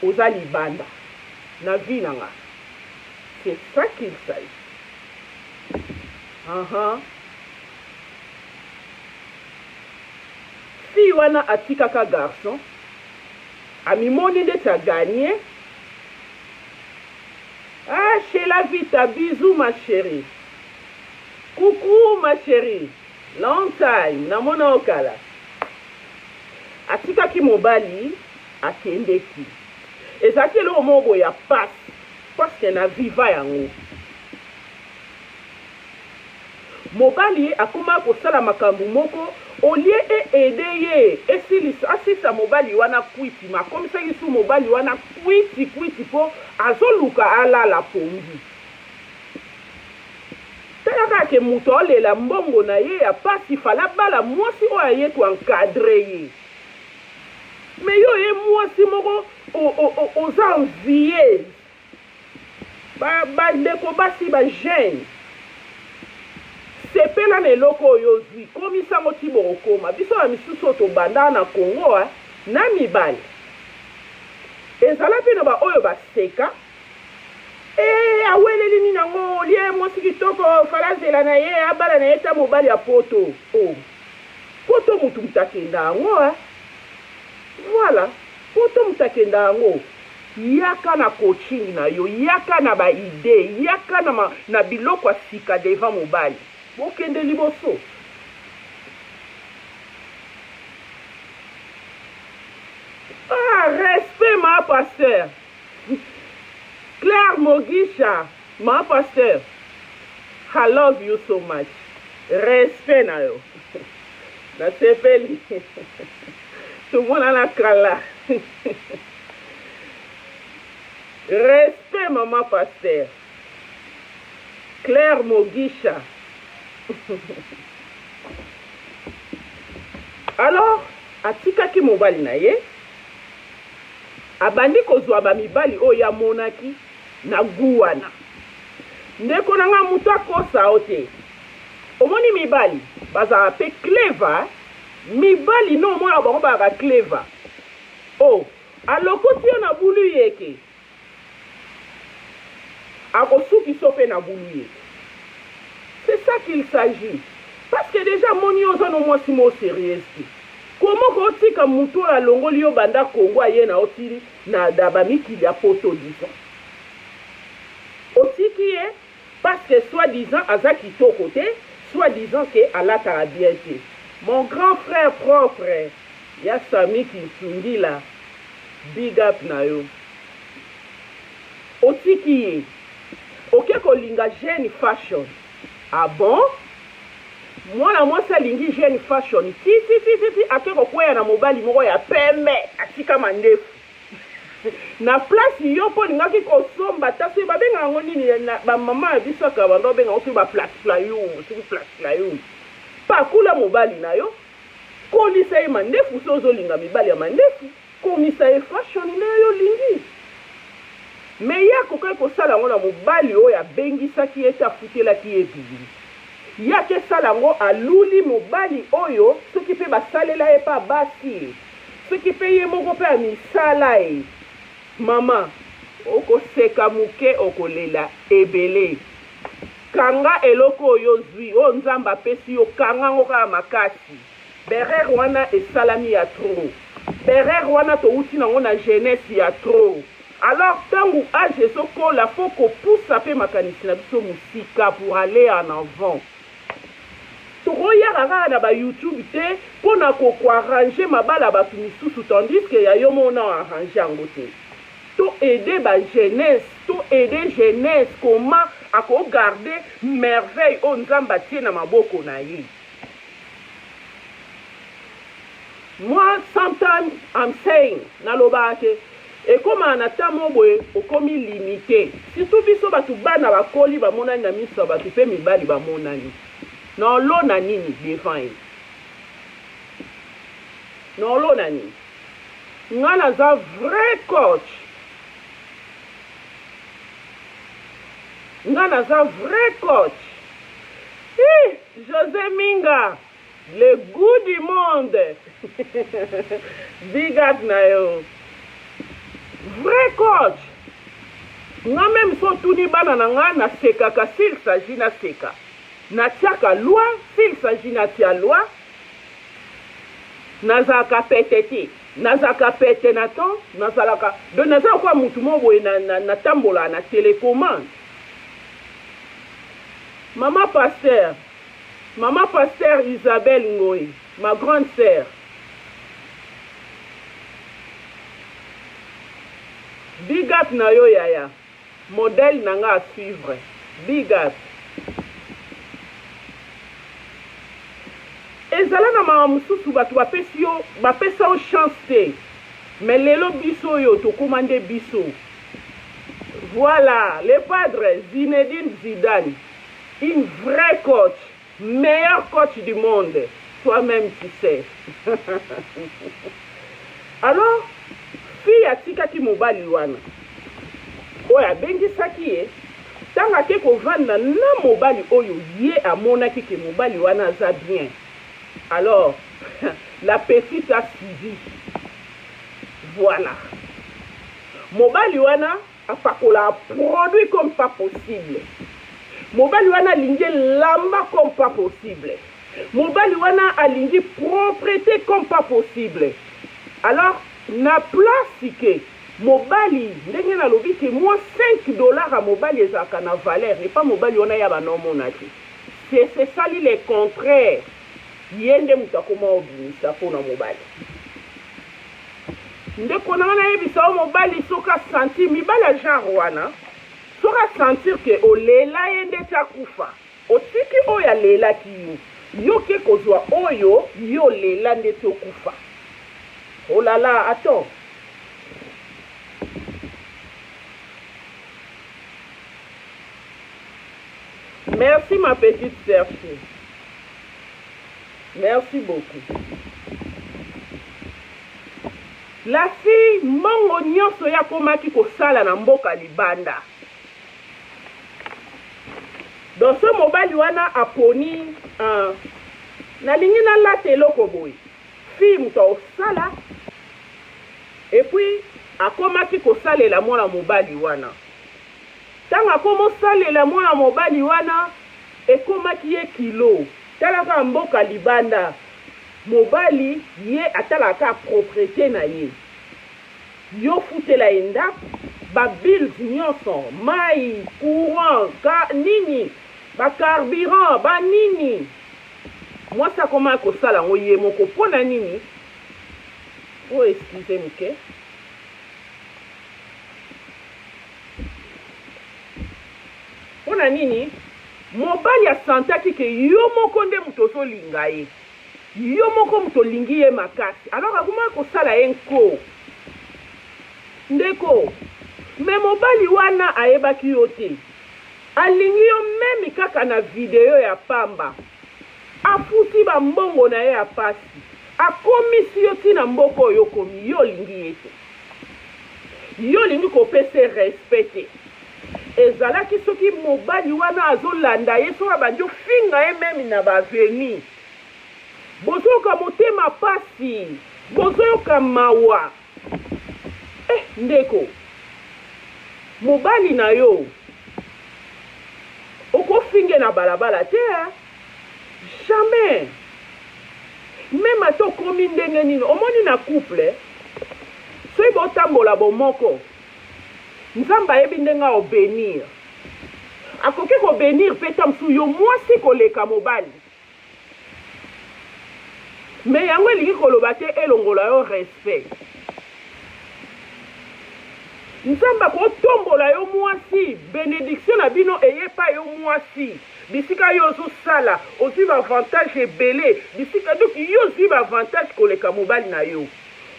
ozali banda. Na vie nanga. C'est ça qu'il s'agit. Si wana atikaka garçon, amimoni de ta gagné. Ah, chez la vita, bisous ma chérie. Coucou ma chérie. Long time, na mona okala. Atika ki mobali, akende ki. Ezaki lo mobo ya passe, parce que na viva yango. Mobali akuma kosala makambu moko, olie edeye, asisa mobali wana kwiti, ma comme ça yisu mobali wana kwiti po azoluka ala la pongi. ke moto olela mbongo na ye ya pasi fala bala mwasi oyo aye koencadre ye. Me yo ye mwasi moko oza envieuse bandeko basi bajeune sepela na eloko oyo ozwi komisango ti bokokoma biso ya misusu oyo tobanda na Congo na mibali ezala mpe na baoyo baseka aweleli nini yango lie mwasi kitoko falazela na ye abala na ye ta mobali ya poto poto mutu mutakenda yango voilà poto mutakenda yango yaka na coaching na yo yaka na baide yaka na biloko ya sika devant mobali bokende liboso. Respect ma pasteur Claire Mogisha, ma pasteur, I love you so much. Respect na yo. Na sepeli. Tout le monde a la kala. Respect maman pasteur. Claire Mogisha. Alors, atikaki mobali na ye. Abandi kozwa ba mibali oyo ya monaki na guwana. Ndeko nanga mutu akosa ote. Omoni mibali baza pe clever. Mibali no mwana bango ba clever. Aloko ti na bulu yeke. Akosuki sope na bulu yeke. C'est ça qu'il s'agit. Parce que déjà moni ozo no mwasi mo sérieux. Comment kotika mutu ya longoli yo banda Congo aye na otiri na daba mikili ya poto disons. Otiki ye parce que soi-disant aza kitoko te, soi-disant que alata bien te. Mon grand frère propre ya Sami Kinsundi la big up na yo. Otiki ye oke kolinga jeune fashion. Ah bon? Mwana mwasi alingi jeune fashion ti akeko kwea na mobali moko ya peme atika mandefu na place yo po lingaki kosomba taso babenga ngo nini na ba mama biso ka bando benga osu ba place playo pa kula mobali na yo kolisa ye mandefu sozo linga mibali ya mandefu komisa ye fashion na yo lingi me ya kokai kosala ngo na mobali oyo abengisaki eta futelaki ye bibi yake salango aluli mobali oyo soki pe basalela e pa basi soki pe ye moko pe misala e mama okoseka muke okolela ebele kanga eloko oyo zwi o nzamba pesi yo kanga ngoka makasi berer wana esalami ya trop berer wana to uti nango na jeunesse ya trop. Alors tangu age sokola faut ko pousse pe makanisi na biso musika pour aller en avant. Tokoyaka na ba YouTube te pona ko arranger mabala ba misusu tandis que ya yo mona arranger yango te. To aider ba jeunesse, to aider jeunesse comment ako garder merveille o nzamba tie na maboko na ye. Moi sometimes I'm saying na lobake et comme en atamo boye okomi limité. Surtout biso batu bana bakoli ba monani na miso batu pe mibali ba monani. Non lo na nini devant ye. Non lo na nini. Ngana za vrai coach. Ngana za vrai coach. José Minga, le goût du monde. Big up na yo. Vrai coach. Nga même so tuni bana na nga na seka ka s'il s'agit na seka. Na tiaka loi, s'il s'agit na tia loi, nazaka petete, nazaka pete na ton, nazalaka, de nazaka kwa mutu mo boye na tambola na télécommande. Maman pasteur Isabelle Ngoy, ma grande sœur. Big up na yo yaya, modèle nanga à suivre. Big up. Ezala na mama mususu batu bapesi yo bapesa o chance te mais lelo biso yo to commande biso. Voilà le padre Zinedine Zidane une vraie coach, meilleur coach du monde. Toi-même, tu sais. Alors, fille atikaki mobali wana. Oyo abengisaki ye. Tanga ake kovanda na mobali oyo ye amonaki ke mobali wana aza bien. Alors, la petite a suivi. Voilà. Mobali wana apakola produit comme pas possible. Mobali wana alingi lamba comme pas possible. Mobali wana alingi propreté comme pas possible. Alors, na place que mobali ndenge na lobi ke moi $5 à mobali ezaka na valeur n'est pas mobali wana ya banomo naki. C'est ça le contraire. Yende mutakoma obimisa pona mobali. Ndeko na wana yebisa o mobali soka sentir mibala genre wana. Soka sentir que olela yende takufa. Otiki oya lela ki yo ke kozwa oyo yo lela ndete okufa. Oh là là, attends. Merci ma petite sœur. Merci beaucoup. La fille, mongo nyonso ya komaki kosala na mboka libanda. Dans ce mobali wana aponi na lingi na late eloko boy. Fille muta osala et puis akomaki kosalela mwana mobali wana. Tanga komo salela mwana mobali wana ekomaki ye kilo. Talaka mboka libanda mobali ye atalaka propriété na ye. Yo futela enda ba bills nyonso, mai, courant, nini, ba carburant, ba nini. Moi ça comment ko sala ngoye moko pona nini? Oh excusez-moi que pona nini? Mobali ya santaki ke yo moko nde mutoso linga ye. Yo moko muto lingi ye makasi. Alors akuma ko sala enko. Ndeko. Me mobali wana ayebaki yo te. Alingi yo memi kaka na video ya pamba. Afuti ba mbongo na ye ya pasi. Akomisi yo tina mboko yo komi yo lingi yete. Yo lingi ko pese respecte. Ezalaki soki mobali wana azolanda ye soka banjo finga ye memi na baveni. Bozoyoka motema pasi. Bozoyoka mawa. Ndeko. Mobali na yo. Oko finge na balabala te. Jamais. Même à ton komi ndenge nini. Omoni na couple. Soki botambola bomoko. Nzamba yebi ndenga obénir. Akoki ko bénir peta msu yo mwasi koleka mobali. Mais yango elingi koloba te elongola yo respect. Nzamba ko tombola yo mwasi, bénédiction na bino eye pa yo mwasi. Bisika yo zo sala, ozi ba avantage ebele, bisika donc yo zi ba avantage koleka mobali na yo.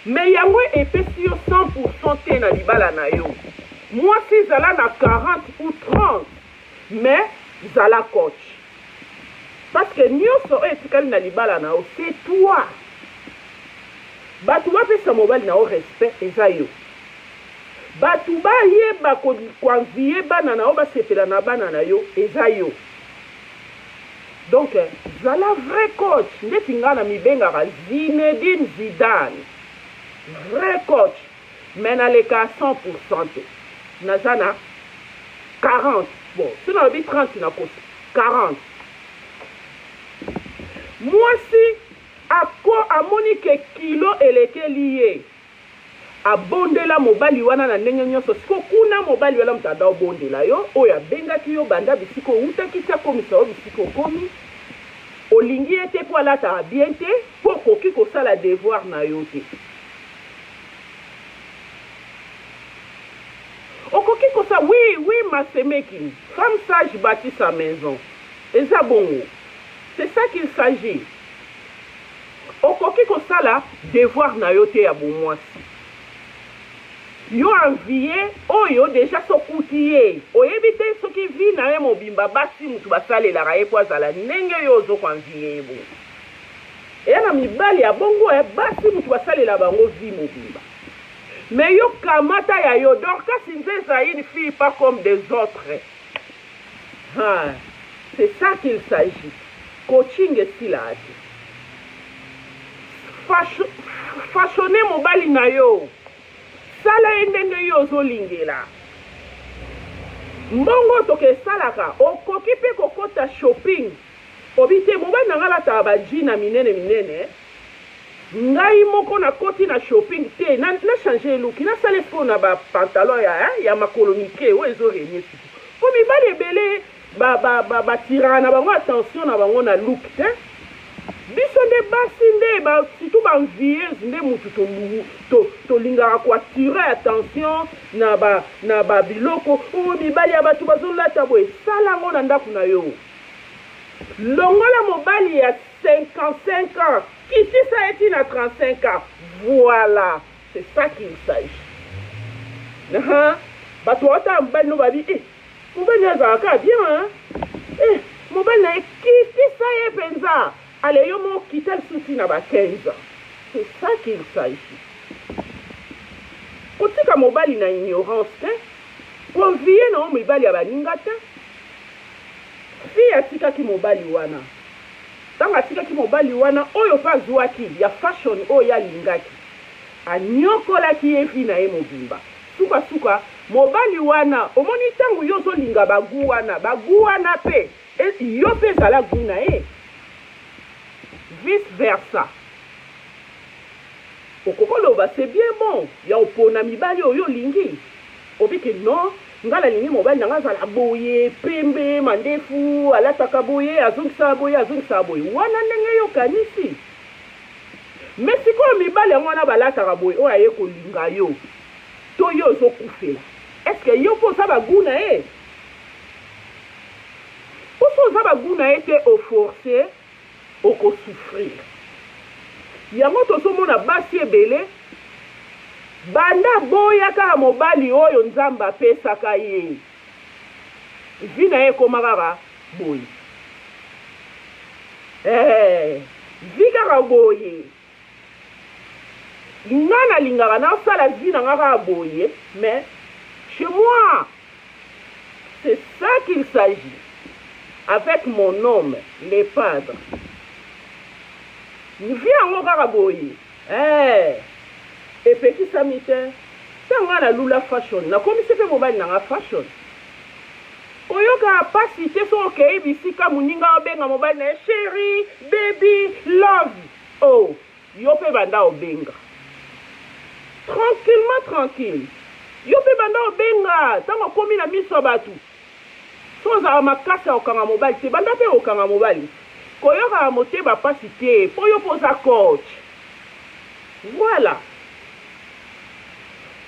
Mais yango epesi yo 100% te na libala na yo. Mwasi zala na 40 ou 30, mais zala coach. Parce que nyonso etikali na libala na yo, c'est toi. Batu bapesa mobali na yo respect eza yo. Batu ba yeba kwanzie bana na yo basepela na bana na yo eza yo. Donc zala vrai coach ndeti nga na mibengaka Zinedine Zidane. Vrai coach mais na leka 100% te. Nazana 40. Bon, si na bi 30 na kosi 40. Mwasi ako amoni ke kilo eleke liye. Abondela mobali wana na ndenge nyonso siko kuna mobali wana mtada obondela yo oya bengaki yo banda bisiko utaki tia komisa yo bisiko komi olingi ete po alata bien te po koki kosala devoir na yo te okoki kosa oui ma semeki femme sage bâtit sa maison eza bongo c'est ça qu'il s'agit okoki kosala devoir na yo te ya bomwasi yo envie oyo déjà sokuti ye oyebi te soki vi na ye mobimba basi mutu basalelaka ye po azala ndenge yo ozokoanvie ye bongo eya na mibali ya bongo basi mutu basalela bango vi mobimba mais yo kamata ya yo Dorcas nze ezali une fille pas comme des autres c'est ça qu'il s'agit coaching esila ate fashone mobali na yo sala ye ndenge yo ozolingela mbongo tokesalaka okoki mpe kokota shopping obi te mobali na nga alataka bajina minene ngai moko nakoti na shopping te na change eluki nasala esiko na bapantalon ya makolo mike oyo ezorenie suku po mibali ebele batiraka na bango attention na bango na look te biso nde basi nde surtout banvieuse nde mutu tolingaka koattire attention na babiloko oyo mibali ya bato bazolata boye sala yango na ndako na yo longola mobali ya 55 ans kitisa eti na 35 ans voilà c'est ça qu'il s'agit bato baotala mobali no babi mobali azalaka bien mobali na ye kitisa ye mpenza ale yo mo kita lisusi na ba 15 ans c'est ça qu'il s'agit kotika mobali na ignorance te konvie na mobali ya baninga te fi atikaki mobali wana ntango atikaki mobali wana oyo mpe azwaki ya fashion oyo alingaki anyokolaki ye vi na ye mobimba sukasuka mobali wana omoni ntango yo ozolinga bagu wana mpe yo mpe ezala gu na ye vice versa okokoloba c'est bien bon ya opona mibali oyo olingi obike non nga nalingi mobali nanga azala boye pembe mandefu alataka boye azongisa boye wana ndenge yo kanisi me sikoyo mibali yango wana balataka boye oyo aye kolinga yo to yo ozokufela estce yo mpo oza bagu na ye mposo oza bagu na ye te oforce okosouffrir yango tozomona basi ebele banda boya kaka mobali oyo nzambe apesaka ye vi na ye ekoma kaka boye vi kaka boye nga nalingaka nasala vi na nga kaka boye mais chez moi c'est ça qu'il s'agit avec mon homme les padres vi yango kaka boye epekisami te ntango nalula fashion nakomisi mpe mobali nanga fashion oyoka pasi te so okei bisika moninga obenga mobali na ye chéri baby love yo mpe banda obenga tranquille yo mpe banda obenga ntango okomi na miso ya bato so ozala makasi ya kokanga mobali te banda mpe kokanga mobali koyoka motema pasi te mpo yo mpo oza coach voilà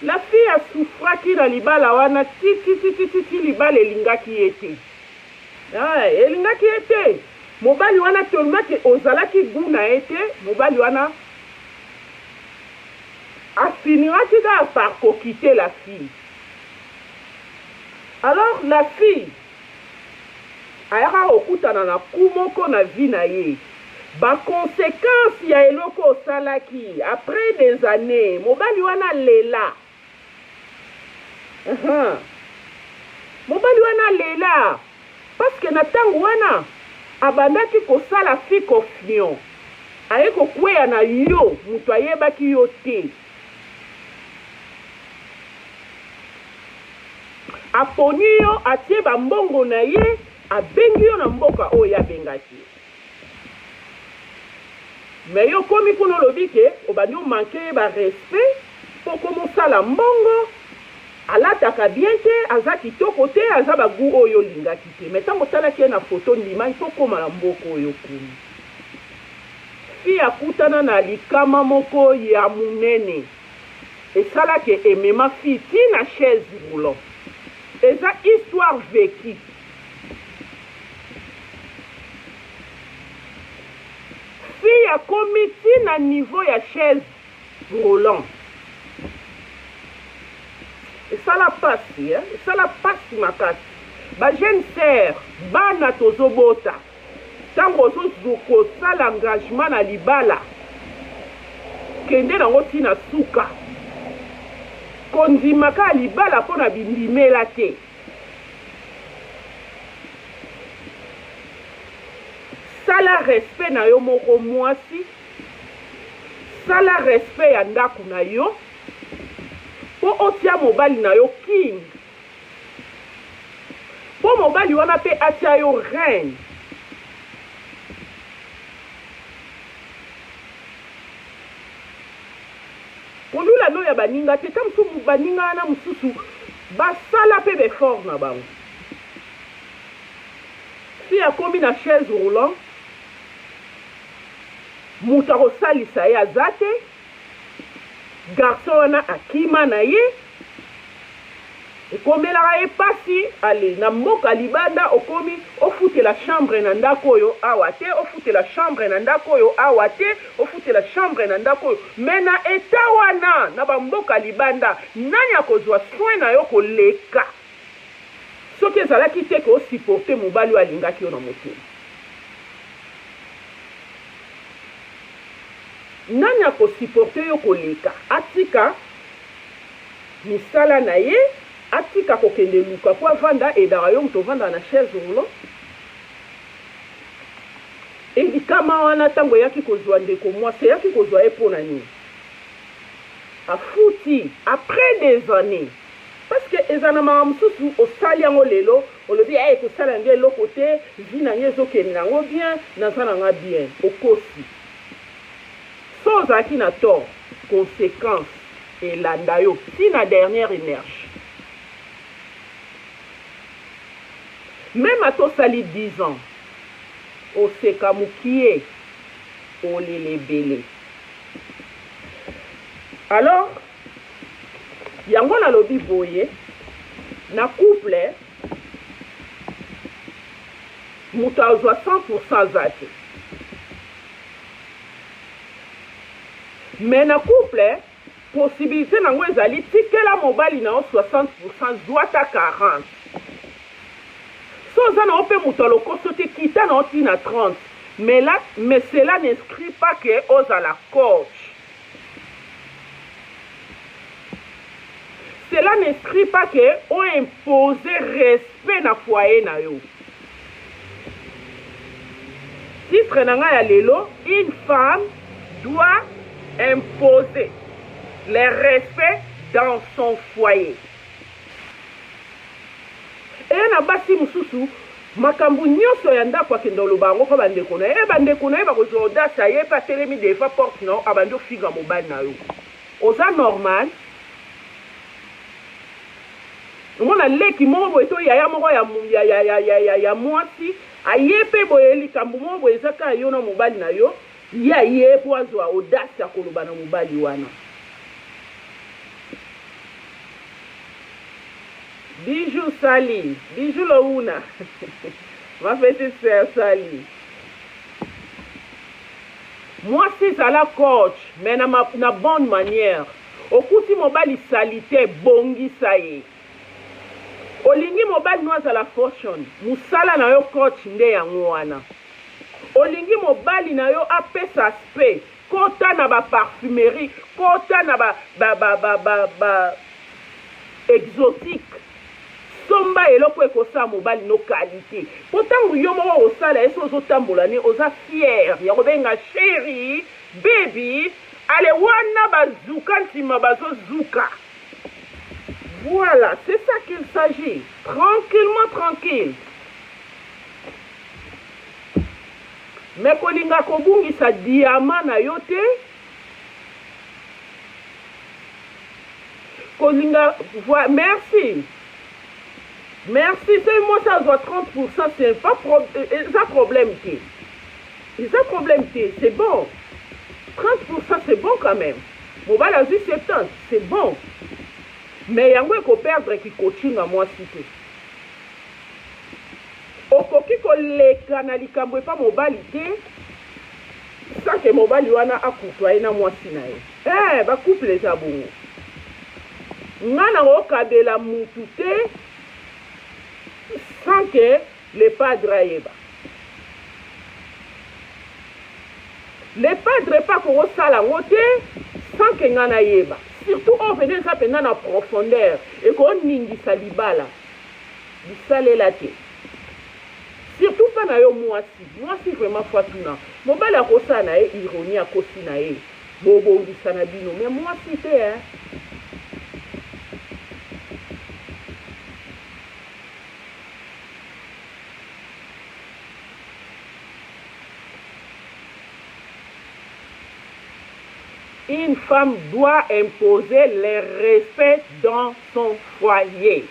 la fille asouffraki na libala wana titi libala elingaki ye te elingaki ye te mobali wana tolmaki ozalaki gu na ye te mobali wana afiniraki kaka par kokite la fille alors la fille ayaka kokutana na ku moko na vi na ye baconséquence ya eloko osalaki après des années mobali wana lela mobali wana lela parce que na ntango wana abandaki kosala fi confiance aye kokweya na yo moto ayebaki yo te aponi yo atie bambongo na ye abengi yo na mboka oyo abengaki mais yo komi kuna olobi ke obandi omanke ye barespect mpo komosala mbongo alataka bien te aza kitoko te aza bagu oyo olingaki te mais ntango otalaki ye na foto ndima ifo koma na mboka oyo komi fi akutana na likama moko ya monene esalaki emema fi ti na chaise roulant eza histoire vécue fi akomi ti na niveau ya chaise roulant sala pasi, sala pasi makasi. Ba jeune sœur, bana tozobota. Tango ozozuko sala engagement na libala. Kende nango tina suka. Kondimaka libala pona bindimela te. Sala respect na yo moko mwasi. Sala respect ya ndako na yo. Po otia mobali na yo king. Po mobali wana pe atia yo reine. Polula no ya baninga te tamsu baninga na mususu basala pe befort na bango. Si akomi na chaise roulant, muta kosalisa ye azate, garçon wana akima na ye, ekomelaka ye pasi, ale na mboka libanda okomi ofutela chambre na ndako oyo awa te, ofutela chambre na ndako oyo awa te, ofutela chambre na ndako oyo. Mena eta wana na bamboka libanda, nani akozwa soin na yo koleka? Soki ezalaki te ko supporter mobali alingaki yo na motema. Nani akosupporter yo koleka? Atika misala na ye, atika kokende luka po avanda edaka yo moto vanda na chaise roulant. Elikama wana tango yaki kozwa ndeko mwasi, yaki kozwa ye pona nini? Afuti après des années. Parce que ezanama mususu osali yango lelo, olobi ay kosala yango eloko te, vi na ye ezokende nango bien, naza nanga bien, okosi. So ozalaki na tort, conséquence elanda yo, si na dernière énergie. Même à tosali 10 ans, oseka mukie, olele bele. Alors, yango na lobi boye, na couple, muta azwa 100% zate. Mais na couple, possibilité nango ezali tikela mobali na 60%, zwata 40%. So za na ope muta lokoso te kita na oti na 30%. Mais cela n'inscrit pas que oza la coach. Cela n'inscrit pas que on impose respect na foyer na yo. Titre nanga ya lelo, une femme doit imposer le respect dans son foyer. Et na basi mususu makambu nyonso ya ndako akenda oloba yango ko bandeko na ye bandeko na ye bakozwa audace ye pa telemi defa porte na abando figa mobali na yo. Oza normal. Mona leki mo boye to yaya moko ya mwasi ayepe boye likambu mo boye zaka yo na mobali na yo ya ye po azwa audace ya koloba na mobali wana. Bijou Sali, Bijou Louna, ma petite sœur Sali. Moi, si ça la coach, mais na bonne manière. Okuti mobali salite bongi saye. Olingi mobali noise à la fortune. Musala na yo coach nde yango wana. Olingi mobali na yo apesa aspect. Kota na ba parfumerie, kota na ba exotique. Somba eloko ekosa mobali no qualité. Potangu yo moko osala eso ozotambola ne oza fier. Ya kobenga chérie, baby, ale wana bazuka ntima bazozuka. Voilà, c'est ça qu'il s'agit. Tranquillement, tranquille. Mais kolinga kobungisa diamant na yo te. Kolinga, voilà, merci. Merci, c'est moi ça doit 30%, c'est pas problème. C'est un problème, c'est bon. 30% c'est bon quand même. Mon bal a vu 70, c'est bon. Mais il y a un peu perdre qui coaching à moi si tu. Okoki ko leka na likambo pa mobilité. Ça que mon bal wana a côtoyer na moi si na. Ba couple les abongo. ngana okabela mutu te sans que le padre ayeba. Le padre pas ko sala ngote sans que ngana yeba. Surtout on venait ça pendant en profondeur et qu'on ningisa libala. Bisalela te. Surtout pas na yo mwasi vraiment fatuna. Mobala kosa na e ironie akosi na e. Bobo bisana bino mais mwasi te hein. Une femme doit imposer le respect dans son foyer.